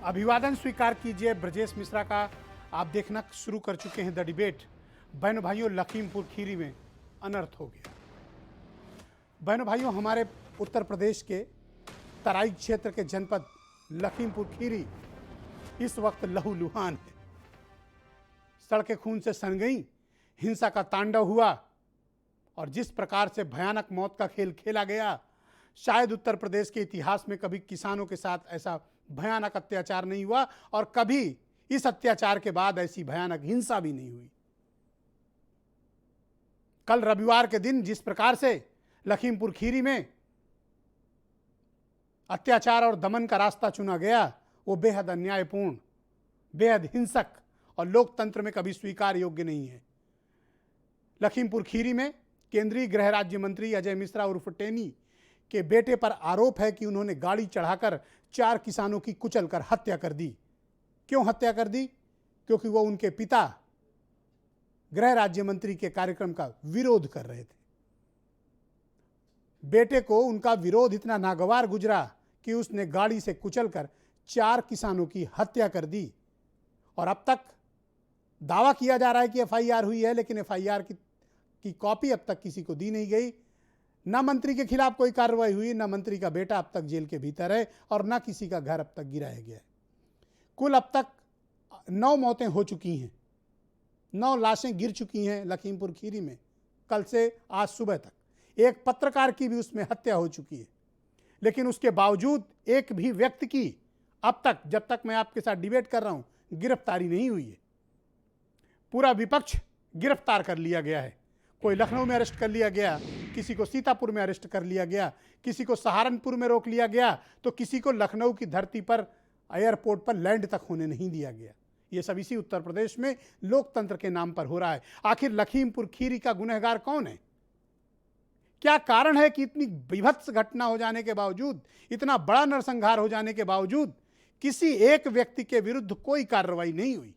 अभिवादन स्वीकार कीजिए ब्रजेश मिश्रा का। आप देखना शुरू कर चुके हैं द डिबेट। बहनों भाइयों, लखीमपुर खीरी में अनर्थ हो गया। बहनों भाइयों, हमारे उत्तर प्रदेश के तराई क्षेत्र के जनपद लखीमपुर खीरी इस वक्त लहूलुहान है। सड़कें खून से सन गई, हिंसा का तांडव हुआ और जिस प्रकार से भयानक मौत का खेल खेला गया, शायद उत्तर प्रदेश के इतिहास में कभी किसानों के साथ ऐसा भयानक अत्याचार नहीं हुआ और कभी इस अत्याचार के बाद ऐसी भयानक हिंसा भी नहीं हुई। कल रविवार के दिन जिस प्रकार से लखीमपुर खीरी में अत्याचार और दमन का रास्ता चुना गया, वो बेहद अन्यायपूर्ण, बेहद हिंसक और लोकतंत्र में कभी स्वीकार योग्य नहीं है। लखीमपुर खीरी में केंद्रीय गृह राज्य मंत्री अजय मिश्रा उर्फ टेनी के बेटे पर आरोप है कि उन्होंने गाड़ी चढ़ाकर 4 किसानों की कुचलकर हत्या कर दी। क्यों हत्या कर दी? क्योंकि वो उनके पिता गृह राज्य मंत्री के कार्यक्रम का विरोध कर रहे थे। बेटे को उनका विरोध इतना नागवार गुजरा कि उसने गाड़ी से कुचलकर 4 किसानों की हत्या कर दी। और अब तक दावा किया जा रहा है कि एफआईआर हुई है, लेकिन एफआईआर की कॉपी अब तक किसी को दी नहीं गई। न मंत्री के खिलाफ कोई कार्रवाई हुई, न मंत्री का बेटा अब तक जेल के भीतर है और न किसी का घर अब तक गिराया गया है। कुल अब तक 9 मौतें हो चुकी हैं, 9 लाशें गिर चुकी हैं लखीमपुर खीरी में कल से आज सुबह तक। एक पत्रकार की भी उसमें हत्या हो चुकी है, लेकिन उसके बावजूद एक भी व्यक्ति की अब तक, जब तक मैं आपके साथ डिबेट कर रहा हूं, गिरफ्तारी नहीं हुई है। पूरा विपक्ष गिरफ्तार कर लिया गया है। कोई लखनऊ में अरेस्ट कर लिया गया, किसी को सीतापुर में अरेस्ट कर लिया गया, किसी को सहारनपुर में रोक लिया गया, तो किसी को लखनऊ की धरती पर एयरपोर्ट पर लैंड तक होने नहीं दिया गया। ये सब इसी उत्तर प्रदेश में लोकतंत्र के नाम पर हो रहा है। आखिर लखीमपुर खीरी का गुनहगार कौन है? क्या कारण है कि इतनी बीभत्स घटना हो जाने के बावजूद, इतना बड़ा नरसंहार हो जाने के बावजूद किसी एक व्यक्ति के विरुद्ध कोई कार्रवाई नहीं हुई?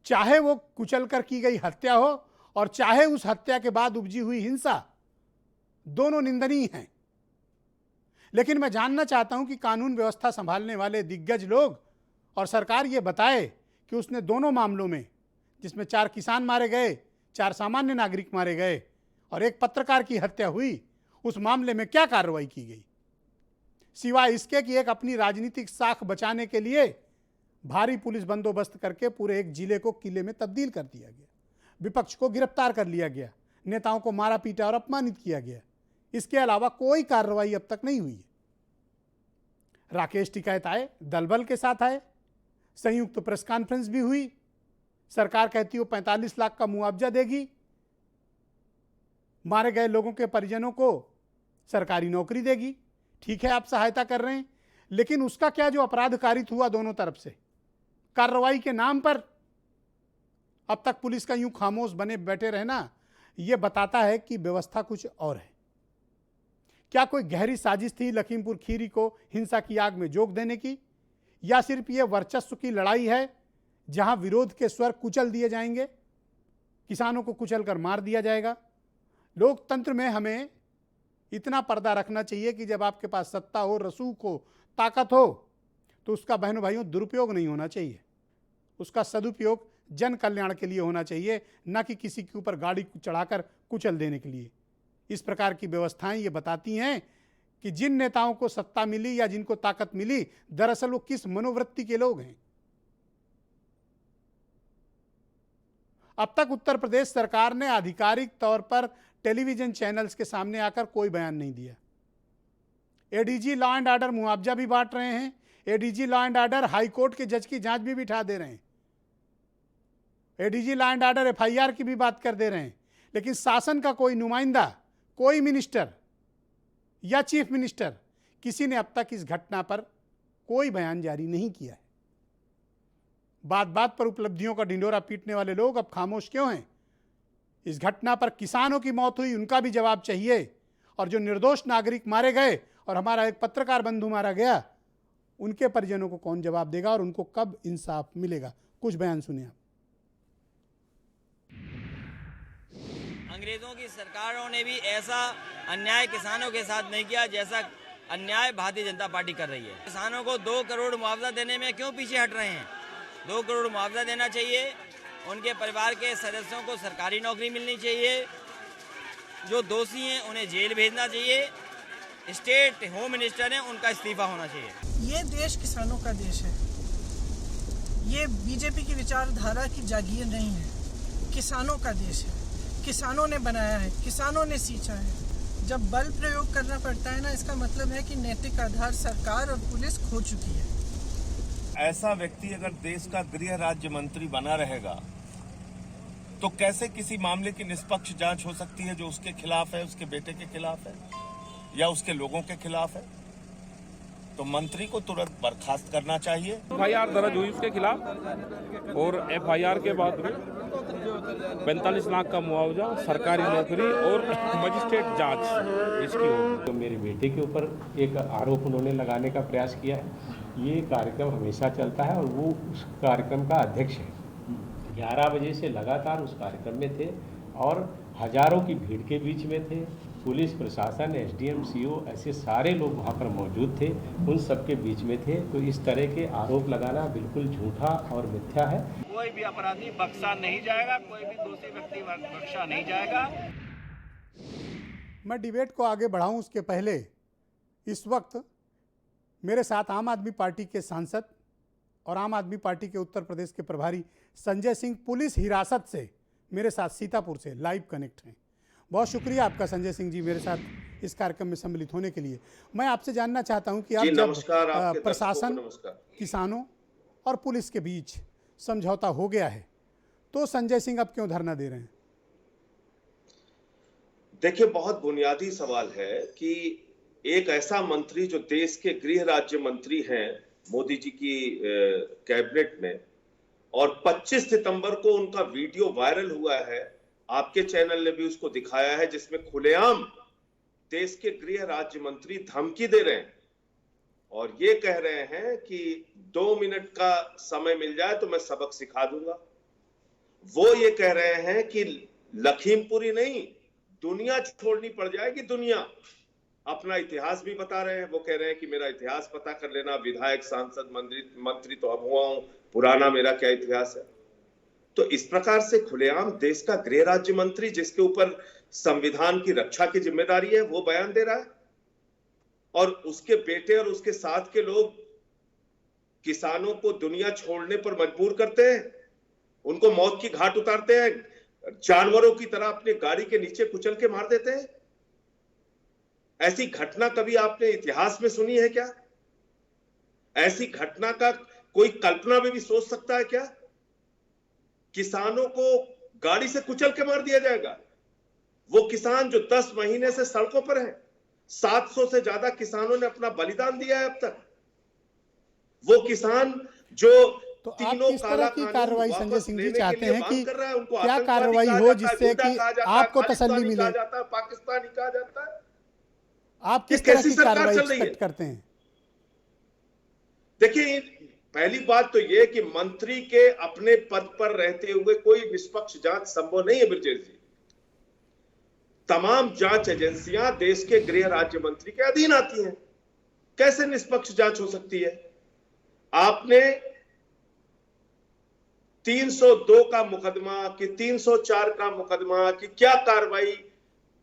चाहे वो कुचलकर की गई हत्या हो और चाहे उस हत्या के बाद उपजी हुई हिंसा, दोनों निंदनीय हैं। लेकिन मैं जानना चाहता हूं कि कानून व्यवस्था संभालने वाले दिग्गज लोग और सरकार ये बताए कि उसने दोनों मामलों में, जिसमें 4 किसान मारे गए, 4 सामान्य नागरिक मारे गए और एक पत्रकार की हत्या हुई, उस मामले में क्या कार्रवाई की गई, सिवाय इसके कि एक अपनी राजनीतिक साख बचाने के लिए भारी पुलिस बंदोबस्त करके पूरे एक जिले को किले में तब्दील कर दिया गया, विपक्ष को गिरफ्तार कर लिया गया, नेताओं को मारा पीटा और अपमानित किया गया। इसके अलावा कोई कार्रवाई अब तक नहीं हुई है। राकेश टिकैत आए, दलबल के साथ आए, संयुक्त प्रेस कॉन्फ्रेंस भी हुई, सरकार कहती है 45 लाख का मुआवजा देगी, मारे गए लोगों के परिजनों को सरकारी नौकरी देगी। ठीक है, आप सहायता कर रहे हैं, लेकिन उसका क्या जो अपराध कारित हुआ दोनों तरफ से, कार्रवाई के नाम पर अब तक पुलिस का यूं खामोश बने बैठे रहना, यह बताता है कि व्यवस्था कुछ और है। क्या कोई गहरी साजिश थी लखीमपुर खीरी को हिंसा की आग में झोंक देने की, या सिर्फ यह वर्चस्व की लड़ाई है जहां विरोध के स्वर कुचल दिए जाएंगे, किसानों को कुचलकर मार दिया जाएगा? लोकतंत्र में हमें इतना पर्दा रखना चाहिए कि जब आपके पास सत्ता हो, रसूख हो, ताकत हो, तो उसका बहनों भाइयों दुरुपयोग नहीं होना चाहिए। उसका सदुपयोग जन कल्याण के लिए होना चाहिए, न कि किसी के ऊपर गाड़ी चढ़ाकर कुचल देने के लिए। इस प्रकार की व्यवस्थाएं ये बताती हैं कि जिन नेताओं को सत्ता मिली या जिनको ताकत मिली, दरअसल वो किस मनोवृत्ति के लोग हैं। अब तक उत्तर प्रदेश सरकार ने आधिकारिक तौर पर टेलीविजन चैनल्स के सामने आकर कोई बयान नहीं दिया। एडीजी लॉ एंड ऑर्डर मुआवजा भी बांट रहे हैं, ADG law and order high court के जज की जांच भी बिठा दे रहे हैं, ADG law and order FIR की भी बात कर दे रहे हैं, लेकिन शासन का कोई नुमाइंदा, कोई मिनिस्टर या चीफ मिनिस्टर, किसी ने अब तक इस घटना पर कोई बयान जारी नहीं किया है। बात बात पर उपलब्धियों का ढिंडोरा पीटने वाले लोग अब खामोश क्यों हैं? इस घटना पर किसानों की मौत हुई, उनका भी जवाब चाहिए, और जो निर्दोष नागरिक मारे गए और हमारा एक पत्रकार बंधु मारा गया, उनके परिजनों को कौन जवाब देगा और उनको कब इंसाफ मिलेगा? कुछ बयान सुनिए आप। अंग्रेजों की सरकारों ने भी ऐसा अन्याय किसानों के साथ नहीं किया जैसा अन्याय भारतीय जनता पार्टी कर रही है। किसानों को 2 करोड़ मुआवजा देने में क्यों पीछे हट रहे हैं? 2 करोड़ मुआवजा देना चाहिए। उनके परिवार के सदस्यों को सरकारी नौकरी मिलनी चाहिए। जो दोषी हैं उन्हें जेल भेजना चाहिए। स्टेट होम मिनिस्टर हैं, उनका इस्तीफा होना चाहिए। ये देश किसानों का देश है। ये बीजेपी की विचारधारा की जागीर नहीं है। किसानों का देश है। किसानों ने बनाया है, किसानों ने सींचा है। जब बल प्रयोग करना पड़ता है ना, इसका मतलब है कि नैतिक आधार सरकार और पुलिस खो चुकी है। ऐसा व्यक्ति अगर देश का गृह राज्य मंत्री बना रहेगा तो कैसे किसी मामले की निष्पक्ष जांच हो सकती है जो उसके खिलाफ है, उसके बेटे के खिलाफ है या उसके लोगों के खिलाफ है? तो मंत्री को तुरंत बर्खास्त करना चाहिए। FIR दर्ज हुई उसके खिलाफ और FIR के बाद 45 लाख का मुआवजा, सरकारी नौकरी और मजिस्ट्रेट जांच इसकी होगी। तो मेरे बेटे के ऊपर एक आरोप उन्होंने लगाने का प्रयास किया है। ये कार्यक्रम हमेशा चलता है और वो उस कार्यक्रम का अध्यक्ष है। 11 बजे से लगातार उस कार्यक्रम में थे और हजारों की भीड़ के बीच में थे। पुलिस प्रशासन, SDM, CO ऐसे सारे लोग वहाँ पर मौजूद थे, उन सबके बीच में थे। तो इस तरह के आरोप लगाना बिल्कुल झूठा और मिथ्या है। कोई भी अपराधी बख्शा नहीं जाएगा, कोई भी दोषी व्यक्ति बख्शा नहीं जाएगा। मैं डिबेट को आगे बढ़ाऊं उसके पहले इस वक्त मेरे साथ आम आदमी पार्टी के सांसद और आम आदमी पार्टी के उत्तर प्रदेश के प्रभारी संजय सिंह पुलिस हिरासत से मेरे साथ सीतापुर से लाइव कनेक्ट हैं। बहुत शुक्रिया आपका संजय सिंह जी मेरे साथ इस कार्यक्रम में सम्मिलित होने के लिए। मैं आपसे जानना चाहता हूं कि आप जब प्रशासन, किसानों और पुलिस के बीच समझौता हो गया है तो संजय सिंह अब क्यों धरना दे रहे हैं? देखिए, बहुत बुनियादी सवाल है कि एक ऐसा मंत्री जो देश के गृह राज्य मंत्री हैं मोदी जी की कैबिनेट में, और 25 सितंबर को उनका वीडियो वायरल हुआ है, आपके चैनल ने भी उसको दिखाया है, जिसमें खुलेआम देश के गृह राज्य मंत्री धमकी दे रहे हैं और ये कह रहे हैं कि 2 मिनट का समय मिल जाए तो मैं सबक सिखा दूंगा। वो ये कह रहे हैं कि लखीमपुरी नहीं, दुनिया छोड़नी पड़ जाएगी। दुनिया अपना इतिहास भी बता रहे हैं। वो कह रहे हैं कि मेरा इतिहास पता कर लेना, विधायक, सांसद, मंत्री तो अब हुआ हूं, पुराना मेरा क्या इतिहास है। तो इस प्रकार से खुलेआम देश का गृह राज्य मंत्री, जिसके ऊपर संविधान की रक्षा की जिम्मेदारी है, वो बयान दे रहा है और उसके बेटे और उसके साथ के लोग किसानों को दुनिया छोड़ने पर मजबूर करते हैं, उनको मौत की घाट उतारते हैं, जानवरों की तरह अपने गाड़ी के नीचे कुचल के मार देते हैं। ऐसी घटना कभी आपने इतिहास में सुनी है क्या? ऐसी घटना का कोई कल्पना में भी सोच सकता है क्या? किसानों को गाड़ी से कुचल के मार दिया जाएगा। वो किसान जो 10 महीने से सड़कों पर हैं, 700 से ज्यादा किसानों ने अपना बलिदान दिया है अब तक। वो किसान जो तो आप किस तरह की कार्रवाई संजय सिंह जी चाहते हैं कि क्या कार्रवाई हो जिससे कि आपको तसल्ली मिले? पाकिस्तानी कहा जाता है। आप किस तरह की कार्रवाई एक्सपेक्ट करते हैं? देखिए, पहली बात तो यह कि मंत्री के अपने पद पर रहते हुए कोई निष्पक्ष जांच संभव नहीं है ब्रजेश जी। तमाम जांच एजेंसियां देश के गृह राज्य मंत्री के अधीन आती हैं। कैसे निष्पक्ष जांच हो सकती है? आपने 302 का मुकदमा कि 304 का मुकदमा कि क्या कार्रवाई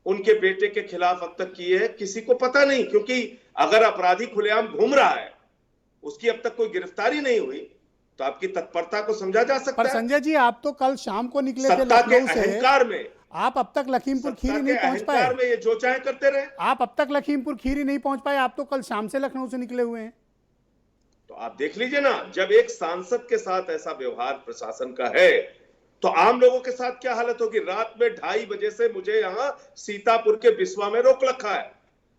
उनके बेटे के खिलाफ अब तक की है, किसी को पता नहीं। क्योंकि अगर अपराधी खुलेआम घूम रहा है, उसकी अब तक कोई गिरफ्तारी नहीं हुई, तो आपकी तत्परता को समझा जा सकता है। पर संजय जी, आप तो कल शाम को निकले थे लखनऊ से, अहंकार में आप अब तक लखीमपुर खीरी नहीं पहुंच पाए। में ये जो चाहे करते रहे। आप अब तक लखीमपुर खीरी नहीं पहुंच पाए, आप तो कल शाम से लखनऊ से निकले हुए हैं। तो आप देख लीजिए ना, जब एक सांसद के साथ ऐसा व्यवहार प्रशासन का है तो आम लोगों के साथ क्या हालत होगी। रात में 2:30 बजे से मुझे यहां सीतापुर के बिस्वा में रोक रखा है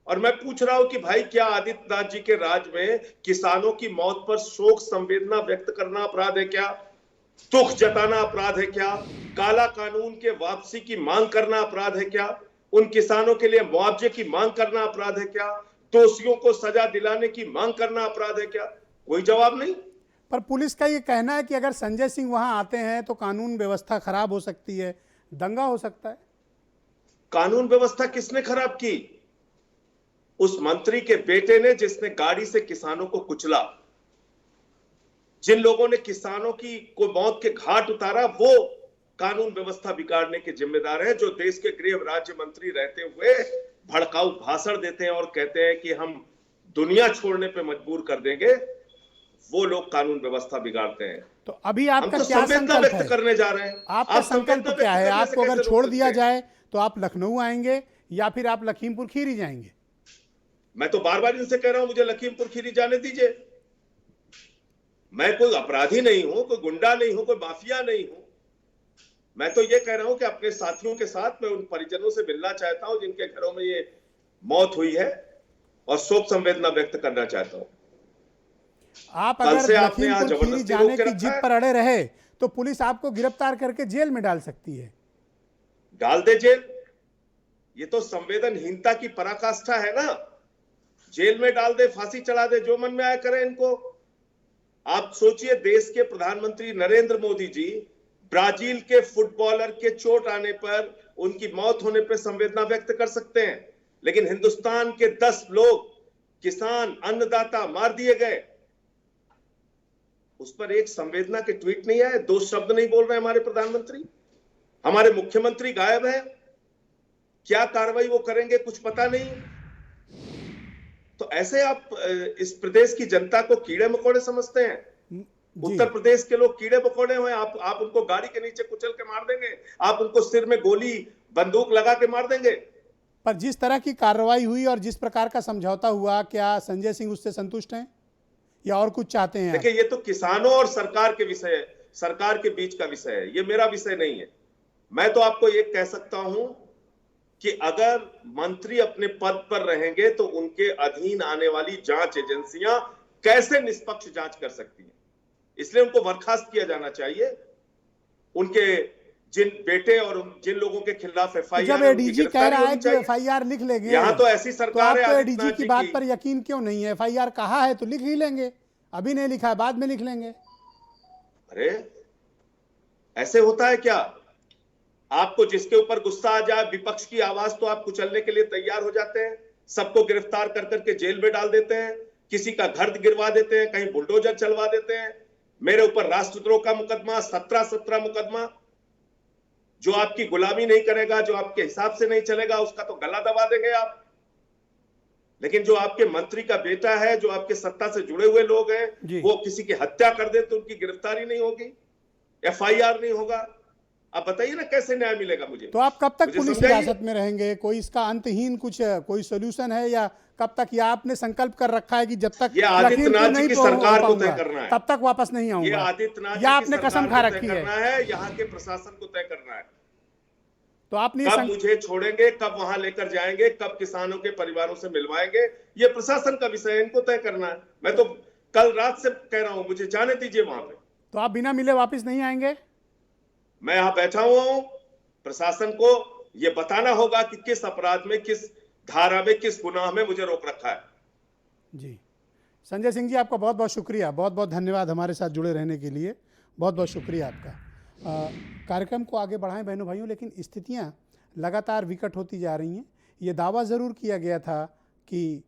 और मैं पूछ रहा हूं कि भाई, क्या आदित्यनाथ जी के राज में किसानों की मौत पर शोक संवेदना व्यक्त करना अपराध है क्या? दुख जताना अपराध है क्या? काला कानून के वापसी की मांग करना अपराध है क्या? उन किसानों के लिए मुआवजे की मांग करना अपराध है क्या? दोषियों को सजा दिलाने की मांग करना अपराध है क्या? कोई जवाब नहीं। पर पुलिस का ये कहना है कि अगर संजय सिंह वहां आते हैं तो कानून व्यवस्था खराब हो सकती है, दंगा हो सकता है। कानून व्यवस्था किसने खराब की? उस मंत्री के बेटे ने जिसने गाड़ी से किसानों को कुचला, जिन लोगों ने किसानों की को मौत के घाट उतारा, वो कानून व्यवस्था बिगाड़ने के जिम्मेदार हैं। जो देश के गृह राज्य मंत्री रहते हुए भड़काऊ भाषण देते हैं और कहते हैं कि हम दुनिया छोड़ने पे मजबूर कर देंगे, वो लोग कानून व्यवस्था बिगाड़ते हैं। तो अभी हम आपका तो क्या संवेदना संकल्प व्यक्त है? करने जा रहे हैं। आपका आप संकल्प संवेदना क्या है? व्यक्त करने से आपको अगर कैसे छोड़ रोक दिया सकते हैं? जाए तो आप लखनऊ आएंगे या फिर आप लखीमपुर खीरी जाएंगे? मैं तो बार बार इनसे कह रहा हूं, मुझे लखीमपुर खीरी जाने दीजिए। मैं कोई अपराधी नहीं हूं, कोई गुंडा नहीं हूं, कोई माफिया नहीं हूं। मैं तो ये कह रहा हूं कि अपने साथियों के साथ मैं उन परिजनों से मिलना चाहता हूं जिनके घरों में ये मौत हुई है, और शोक संवेदना व्यक्त करना चाहता हूं। आप कल अगर से आपने यहाँ लखीमपुर खीरी जबरदस्ती जाने रोक के की रखा जिद है। पर अड़े रहे तो पुलिस आपको गिरफ्तार करके जेल में डाल सकती है। डाल दे जेल, ये तो संवेदनहीनता की पराकाष्ठा है ना। जेल में डाल दे, फांसी चढ़ा दे, जो मन में आए करें इनको। आप सोचिए, देश के प्रधानमंत्री नरेंद्र मोदी जी ब्राजील के फुटबॉलर के चोट आने पर, उनकी मौत होने पर संवेदना व्यक्त कर सकते हैं, लेकिन हिंदुस्तान के 10 लोग, किसान, अन्नदाता मार दिए गए, उस पर एक संवेदना के ट्वीट नहीं आए, 2 शब्द नहीं बोल रहे हमारे प्रधानमंत्री। हमारे मुख्यमंत्री गायब है, क्या कार्रवाई वो करेंगे कुछ पता नहीं। तो ऐसे आप इस प्रदेश की जनता को कीड़े मकोड़े समझते हैं? उत्तर प्रदेश के लोग कीड़े मकोड़े हुए, आप उनको गाड़ी के नीचे कुचल के मार देंगे, आप उनको सिर में गोली बंदूक लगा के मार देंगे। पर जिस तरह की कार्रवाई हुई और जिस प्रकार का समझौता हुआ, क्या संजय सिंह उससे संतुष्ट हैं या और कुछ चाहते हैं? देखिए, ये तो किसानों और सरकार के विषय, सरकार के बीच का विषय है, ये मेरा विषय नहीं है। मैं तो आपको ये कह सकता हूं कि अगर मंत्री अपने पद पर रहेंगे तो उनके अधीन आने वाली जांच एजेंसियां कैसे निष्पक्ष जांच कर सकती हैं, इसलिए उनको बर्खास्त किया जाना चाहिए। उनके जिन बेटे और जिन लोगों के खिलाफ एफआईआर, जब एडीजी कह रहा है कि एफआईआर लिख लेंगे, यहाँ तो ऐसी तो सरकार है आपको आदित्यनाथ एडीजी की जी बात पर यकीन क्यों नहीं है? एफआईआर कहा है तो लिख ही लेंगे, अभी नहीं लिखा है बाद में लिख लेंगे। अरे ऐसे होता है क्या? आपको जिसके ऊपर गुस्सा आ जाए, विपक्ष की आवाज, तो आप कुचलने के लिए तैयार हो जाते हैं, सबको गिरफ्तार कर करके जेल में डाल देते हैं, किसी का घर गिरवा देते हैं, कहीं बुलडोजर चलवा देते हैं। मेरे ऊपर राष्ट्रद्रोह का मुकदमा, 17 मुकदमा। जो आपकी गुलामी नहीं करेगा, जो आपके हिसाब से नहीं चलेगा, उसका तो गला दबा देंगे आप। लेकिन जो आपके मंत्री का बेटा है, जो आपके सत्ता से जुड़े हुए लोग हैं, वो किसी की हत्या कर दे तो उनकी गिरफ्तारी नहीं होगी, एफआईआर नहीं होगा। आप बताइए ना कैसे न्याय मिलेगा मुझे? तो आप कब तक पुलिस समझाइए। हिरासत में रहेंगे? कोई इसका अंतहीन कुछ कोई सोल्यूशन है या कब तक? या आपने संकल्प कर रखा है कि जब तक ये आदित्यनाथ जी की सरकार को तय पाऊंगा, करना है, तब तक वापस नहीं ये आऊंगा, आदित्यनाथ जी या की आपने सरकार कसम को खा तय रखी है? करना है, यहाँ के प्रशासन को तय करना है। तो आपने कब मुझे छोड़ेंगे, कब वहां लेकर जाएंगे, कब किसानों के परिवारों से मिलवाएंगे, ये प्रशासन का विषय है, इनको तय करना है। मैं तो कल रात से कह रहा हूं, मुझे जाने दीजिए वहां पे। तो आप बिना मिले वापस नहीं आएंगे? मैं यहां बैठा हुआ हूं, प्रशासन को ये बताना होगा कि किस अपराध में, किस धारा में, किस गुनाह में मुझे रोक रखा है। जी, संजय सिंह जी, आपका बहुत बहुत शुक्रिया, बहुत बहुत धन्यवाद हमारे साथ जुड़े रहने के लिए, बहुत बहुत शुक्रिया आपका। कार्यक्रम को आगे बढ़ाएं बहनों भाइयों, लेकिन स्थितियां लगातार विकट होती जा रही हैं। ये दावा ज़रूर किया गया था कि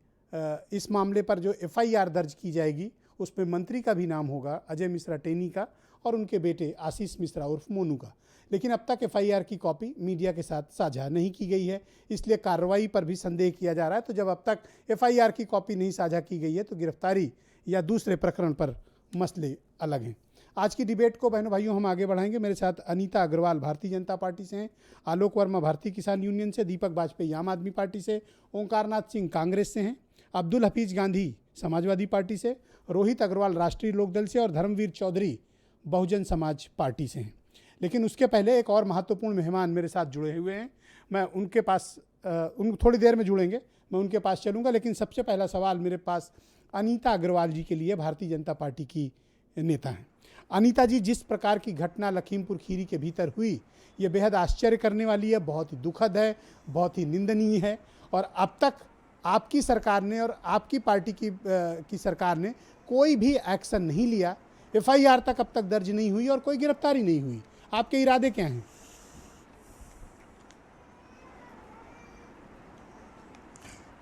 इस मामले पर जो एफआईआर दर्ज की जाएगी उसमें मंत्री का भी नाम होगा, अजय मिश्रा टेनी का, और उनके बेटे आशीष मिश्रा उर्फ मोनू का। लेकिन अब तक एफआईआर की कॉपी मीडिया के साथ साझा नहीं की गई है, इसलिए कार्रवाई पर भी संदेह किया जा रहा है। तो जब अब तक एफआईआर की कॉपी नहीं साझा की गई है तो गिरफ्तारी या दूसरे प्रकरण पर मसले अलग हैं। आज की डिबेट को बहनों भाइयों हम आगे बढ़ाएंगे। मेरे साथ अनीता अग्रवाल भारतीय जनता पार्टी से हैं, आलोक वर्मा भारतीय किसान यूनियन से, दीपक वाजपेयी आम आदमी पार्टी से, ओंकारनाथ सिंह कांग्रेस से हैं, अब्दुल हफीज गांधी समाजवादी पार्टी से, रोहित अग्रवाल राष्ट्रीय लोकदल से और धर्मवीर चौधरी बहुजन समाज पार्टी से हैं। लेकिन उसके पहले एक और महत्वपूर्ण मेहमान मेरे साथ जुड़े हुए हैं, मैं उनके पास उन थोड़ी देर में जुड़ेंगे, मैं उनके पास चलूँगा। लेकिन सबसे पहला सवाल मेरे पास अनीता अग्रवाल जी के लिए, भारतीय जनता पार्टी की नेता हैं। अनीता जी, जिस प्रकार की घटना लखीमपुर खीरी के भीतर हुई, ये बेहद आश्चर्य करने वाली है, बहुत ही दुखद है, बहुत ही निंदनीय है। और अब तक आपकी सरकार ने और आपकी पार्टी की सरकार ने कोई भी एक्शन नहीं लिया, एफआईआर तक अब तक दर्ज नहीं हुई और कोई गिरफ्तारी नहीं हुई। आपके इरादे क्या हैं?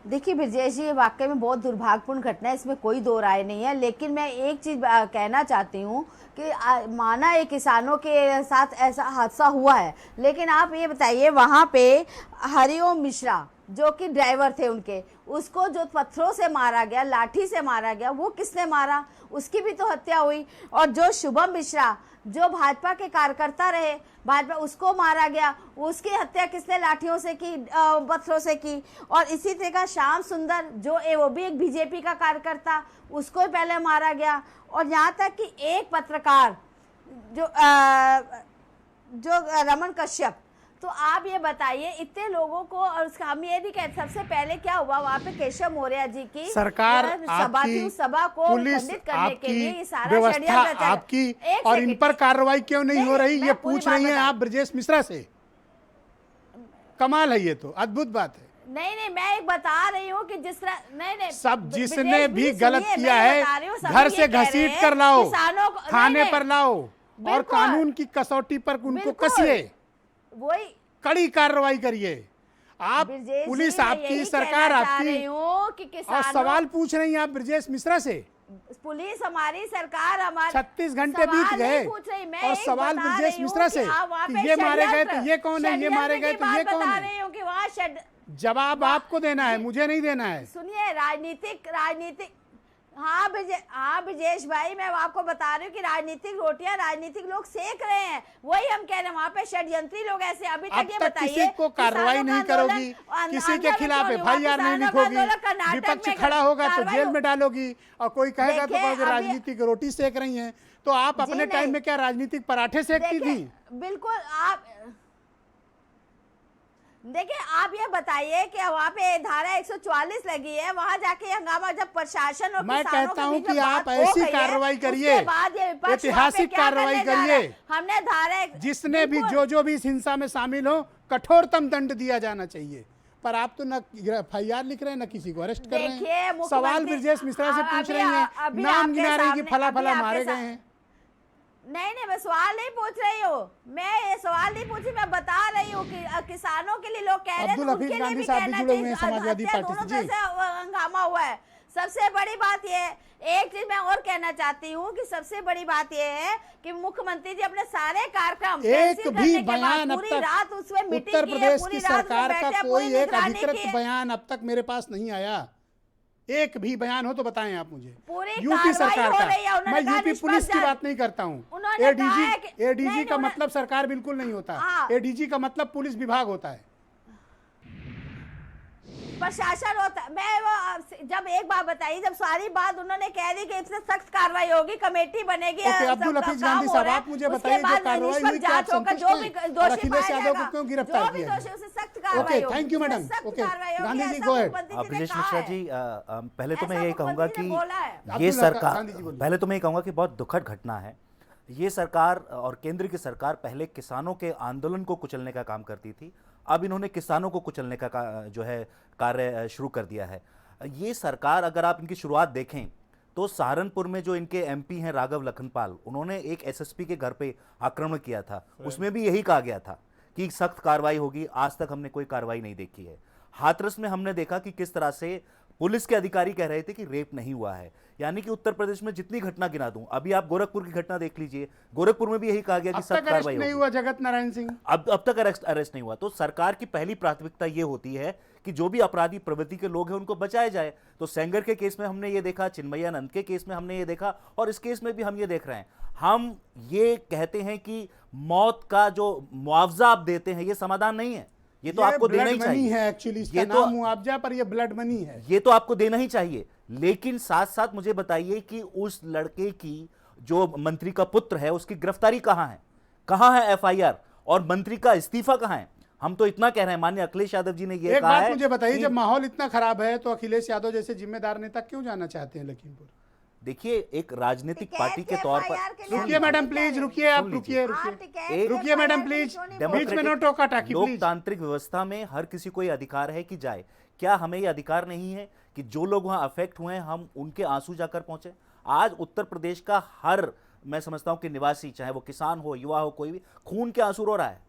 देखिए ब्रजेश जी, ये वाकई में बहुत दुर्भाग्यपूर्ण घटना है, इसमें कोई दो राय नहीं है। लेकिन मैं एक चीज़ कहना चाहती हूँ कि माना ये किसानों के साथ ऐसा हादसा हुआ है, लेकिन आप ये बताइए वहाँ पे हरिओम मिश्रा जो कि ड्राइवर थे उनके, उसको जो पत्थरों से मारा गया, लाठी से मारा गया, वो किसने मारा? उसकी भी तो हत्या हुई। और जो शुभम मिश्रा जो भाजपा के कार्यकर्ता रहे, भाजपा, उसको मारा गया, उसकी हत्या किसने? लाठियों से की, पत्थरों से की। और इसी तरह का श्याम सुंदर जो वो भी एक बीजेपी का कार्यकर्ता, उसको पहले मारा गया। और यहाँ तक कि एक पत्रकार जो रमन कश्यप, तो आप ये बताइए इतने लोगों को, और हम ये भी कहते सबसे पहले क्या हुआ वहाँ पे केशव मौर्य जी की सरकार सभा थी, उस सभा को पुलिस खंडित करने के लिए ये आपकी सारा व्यवस्था षड्यंत्र चल- आपकी एक और सेकंड, इन पर कार्रवाई क्यों नहीं हो रही, मैं ये पूरी पूछ बात रही हैं बता- आप ब्रजेश मिश्रा से। कमाल है, ये तो अद्भुत बात है। नहीं, मैं एक बता रही हूँ कि जिस तरह नहीं सब ब्रजेश जिसने भी सुनिए, गलत मैं किया ये है बता रही हूँ, सभी घर ये से कह रहे घसीट हैं, कर लाओ, किसानों को थाने नहीं, पर लाओ और बिल्कुल। कानून की कसौटी पर उनको बिल्कुल। कसिए, वही कड़ी कार्रवाई करिए। आप ब्रजेश पुलिस जी, मैं आपकी, यही सरकार कहना चाह आपकी, रही हूँ कि और किसानों, सवाल पूछ रही हैं आप ब्रजेश मिश्रा से। पुलिस हमारी, सरकार हमारी, 36 घंटे बीत सवाल गए नहीं पूछ रही, मैं और एक सवाल बता ब्रजेश रही मिश्रा हूँ से कि आप वहाँ कि पे ये मारे गए तो षड्यंत्र- ये कौन है, ये मारे गए षड्यंत्र तो की ये बात कौन बता है। रही हूँ कि वहाँ जवाब आपको देना है, मुझे नहीं देना है। सुनिए, राजनीतिक हाँ ब्रजेश भाई, मैं आपको बता रही हूँ कि राजनीतिक रोटियां राजनीतिक लोग सेक रहे हैं, वही हम कह रहे हैं। वहाँ पे षड्यंत्री लोग ऐसे अभी अब तक ये तक बताइए, किसी को कार्रवाई नहीं करोगी, किसी के खिलाफ FIR नहीं लिखोगी, विपक्ष खड़ा होगा तो जेल में डालोगी, और कोई कहेगा तो कहोगे राजनीतिक रोटी सेक रही हैं। तो आप अपने टाइम में क्या राजनीतिक पराठे सेकती थी? बिल्कुल। आप देखिए, आप ये बताइए कि वहाँ पे धारा 144 लगी है, वहाँ जाके हंगामा जब प्रशासन और मैं किसानों कहता के हूँ बीच कि में आप बात हो ऐसी गई है, कार्रवाई करिए, उसके बाद ये विपक्ष वहाँ पे ऐतिहासिक क्या कार्रवाई करने जा रहा है? करिए। हमने धारा जिसने भी जो भी इस हिंसा में शामिल हो, कठोरतम दंड दिया जाना चाहिए। पर आप तो न FIR लिख रहे हैं, न किसी को अरेस्ट कर रहे हैं। सवाल ब्रजेश मिश्रा से पूछ रही हैं, नाम गिना रही कि फला फला मारे गए हैं। नहीं, मैं सवाल नहीं पूछ रही हूँ, मैं ये सवाल नहीं पूछी, मैं बता रही हूँ कि किसानों के लिए लोग कह रहे हैं, अब्दुल तो हफीज उनके लिए गांधी भी साहब भी कहना जुड़े हुए हैं चाहिए। समाजवादी हत्या पार्टी से। दोनों तरफ से हंगामा हुआ है। सबसे बड़ी बात ये है, एक चीज मैं और कहना चाहती हूँ कि सबसे बड़ी बात ये है कि मुख्यमंत्री जी अपने सारे कार्यक्रम एक कैंसिल भी करने के बाद बयान अब पूरी रात तक उसमें मीटिंग उत्तर की है, प्रदेश पूरी की रात वो सरकार का बैठे हैं, कोई पूरी एक निगरानी अधिकृत की है। बयान अब तक मेरे पास नहीं आया। एक भी बयान हो तो बताएं आप मुझे। पूरी यूपी कार्रवाई सरकार हो का, रही है, उन्होंने मैं कहा यूपी निष्पक्ष पुलिस की जांच। बात नहीं करता हूँ। उन्होंने कहा है कि- एडीजी नहीं, का उन्होंने- मतलब सरकार बिल्कुल नहीं होता। हाँ। एडीजी का मतलब पुलिस विभाग होता है। प्रशासन होता। मैं वो जब एक बात बताई, जब सारी बात उन्होंने कह दी कि इससे सख्त कार्रवाई होगी, कमेटी बनेगी, ओके, अब्दुल सबका हफीज काम गांधी हो साहब, रहा है, आप मुझे उसके बताइए जो बाद कार्रवाई निष्पक्ष हुई, क्या आप जांच होकर संतुष्ट जो भी हैं? और दोषी अखिलेश पाया यादव को जाएगा, क्यों गिरफ्तार जो भी किया दोषी गया? उसे सख्त कार्रवाई ओके, होगी, थैंक यू उसे मैडम। सख्त ओके, कार्रवाई होगी, गांधी जी, ऐसा go ahead। मुख्यमंत्री जी ने ब्रजेश कहा मिश्रा है। जी, पहले तो ऐसा मैं यही कहूंगा मुख्यमंत्री कि ने बोला है। ये अब्दुल सरकार, गांधी जी बोलिए। पहले तो मैं ये कहूंगा कि बहुत दुखद घटना है। ये सरकार और केंद्र की सरकार पहले किसानों के आंदोलन को कुचलने का काम करती थी, अब इन्होंने किसानों को कुचलने का जो है कार्य शुरू कर दिया है। ये सरकार, अगर आप इनकी शुरुआत देखें तो सहारनपुर में जो इनके MP हैं राघव लखनपाल, उन्होंने एक SSP के घर पे आक्रमण किया था, उसमें भी यही कहा गया था कि सख्त कार्रवाई होगी। आज तक हमने कोई कार्रवाई नहीं देखी है। हाथरस में हमने देखा कि किस तरह से पुलिस के अधिकारी कह रहे थे कि रेप नहीं हुआ है। यानी कि उत्तर प्रदेश में जितनी घटना गिना दूं, अभी आप गोरखपुर की घटना देख लीजिए, गोरखपुर में भी यही कहा गया कि अब सख्त तक अरेस्ट कार्रवाई नहीं होगी। हुआ जगत नारायण सिंह। अब तक अरेस्ट नहीं हुआ। तो सरकार की पहली प्राथमिकता ये होती है कि जो भी अपराधी प्रवृत्ति के लोग हैं उनको बचाया जाए। तो सेंगर के केस में हमने ये देखा, चिन्मयानंद के केस में हमने ये देखा, और इस केस में भी हम ये देख रहे हैं। हम ये कहते हैं कि मौत का जो मुआवजा आप देते हैं ये समाधान नहीं है, ये तो आपको देना ही चाहिए। है एक्चुअली, इसका ये तो नाम मुआवजा, पर ये ब्लड मनी है। ये तो आपको देना ही चाहिए। लेकिन साथ साथ मुझे बताइए कि उस लड़के की, जो मंत्री का पुत्र है, उसकी गिरफ्तारी कहां है, कहां है FIR, और मंत्री का इस्तीफा कहां है? हम तो इतना कह रहे हैं, माननीय अखिलेश यादव जी ने यह एक कहा बात है मुझे बताइए, कि- जब माहौल इतना खराब है तो अखिलेश यादव जैसे जिम्मेदार नेता क्यों जाना चाहते हैं लखीमपुर? देखिए, एक राजनीतिक पार्टी के तौर पर रुकिए मैडम प्लीज, रुकिए आप, रुकिए रुकिए मैडम प्लीज, बीच में नो टोका टाकी प्लीज। लोकतांत्रिक व्यवस्था में हर किसी को यह अधिकार है कि जाए। क्या हमें यह अधिकार नहीं है कि जो लोग वहां अफेक्ट हुए हैं हम उनके आंसू जाकर पहुंचे? आज उत्तर प्रदेश का हर, मैं समझता हूं कि निवासी, चाहे वो किसान हो, युवा हो, कोई भी, खून के आंसू रो रहा है।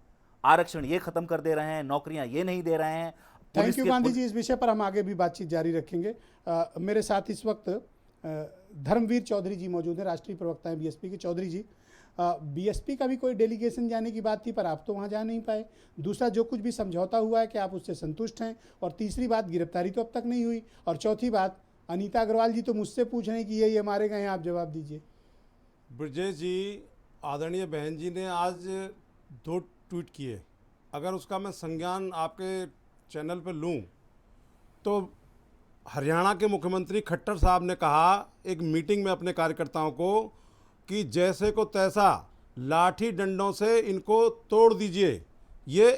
आरक्षण ये खत्म कर दे रहे हैं, नौकरियां ये नहीं दे रहे हैं, थैंक पुलिस यू के- गांधी जी। इस विषय पर हम आगे भी बातचीत जारी रखेंगे। मेरे साथ इस वक्त धर्मवीर चौधरी जी मौजूद हैं, राष्ट्रीय प्रवक्ता हैं बीएसपी के। चौधरी जी, बीएसपी का भी कोई डेलीगेशन जाने की बात थी पर आप तो वहाँ जा नहीं पाए। दूसरा, जो कुछ भी समझौता हुआ है कि आप उससे संतुष्ट हैं। और तीसरी बात, गिरफ्तारी तो अब तक नहीं हुई। और चौथी बात, अनीता अग्रवाल जी तो मुझसे पूछ रहे हैं कि ये मारे गए हैं, आप जवाब दीजिए। ब्रजेश जी, आदरणीय बहन जी ने आज 2 ट्वीट किए। अगर उसका मैं संज्ञान आपके चैनल पर लूं तो हरियाणा के मुख्यमंत्री खट्टर साहब ने कहा एक मीटिंग में अपने कार्यकर्ताओं को कि जैसे को तैसा लाठी डंडों से इनको तोड़ दीजिए। ये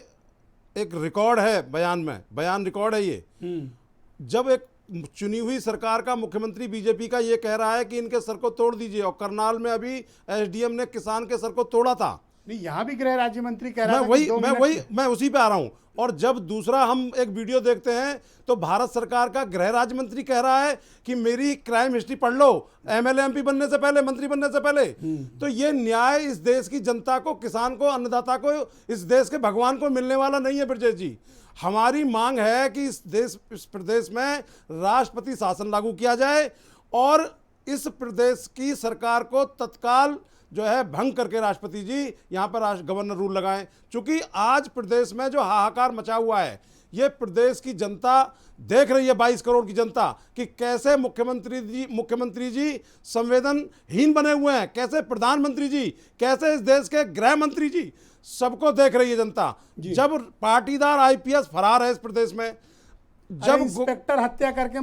एक रिकॉर्ड है, बयान रिकॉर्ड है ये। जब एक चुनी हुई सरकार का मुख्यमंत्री बीजेपी का ये कह रहा है कि इनके सर को तोड़ दीजिए, और करनाल में अभी एसडीएम ने किसान के सर को तोड़ा था। नहीं, यहाँ भी गृह राज्य मंत्री कह रहा था मैं उसी पे आ रहा हूं। और जब दूसरा हम एक वीडियो देखते हैं तो भारत सरकार का गृह राज्य मंत्री कह रहा है कि मेरी क्राइम हिस्ट्री पढ़ लो, एमएलए एमपी बनने से पहले, मंत्री बनने से पहले। तो ये न्याय इस देश की जनता को, किसान को, अन्नदाता को, इस देश के भगवान को मिलने वाला नहीं है। ब्रजेश जी, हमारी मांग है कि इस प्रदेश में राष्ट्रपति शासन लागू किया जाए और इस प्रदेश की सरकार को तत्काल जो है भंग करके राष्ट्रपति जी यहाँ पर गवर्नर रूल लगाएं। क्योंकि आज प्रदेश में जो हाहाकार मचा हुआ है, ये प्रदेश की जनता देख रही है, 22 करोड़ की जनता, कि कैसे मुख्यमंत्री जी संवेदनहीन बने हुए हैं, कैसे प्रधानमंत्री जी, कैसे इस देश के गृह मंत्री जी, सबको देख रही है जनता। जब पाटीदार आईपीएस फरार है इस प्रदेश में, जब इंस्पेक्टर हत्या करके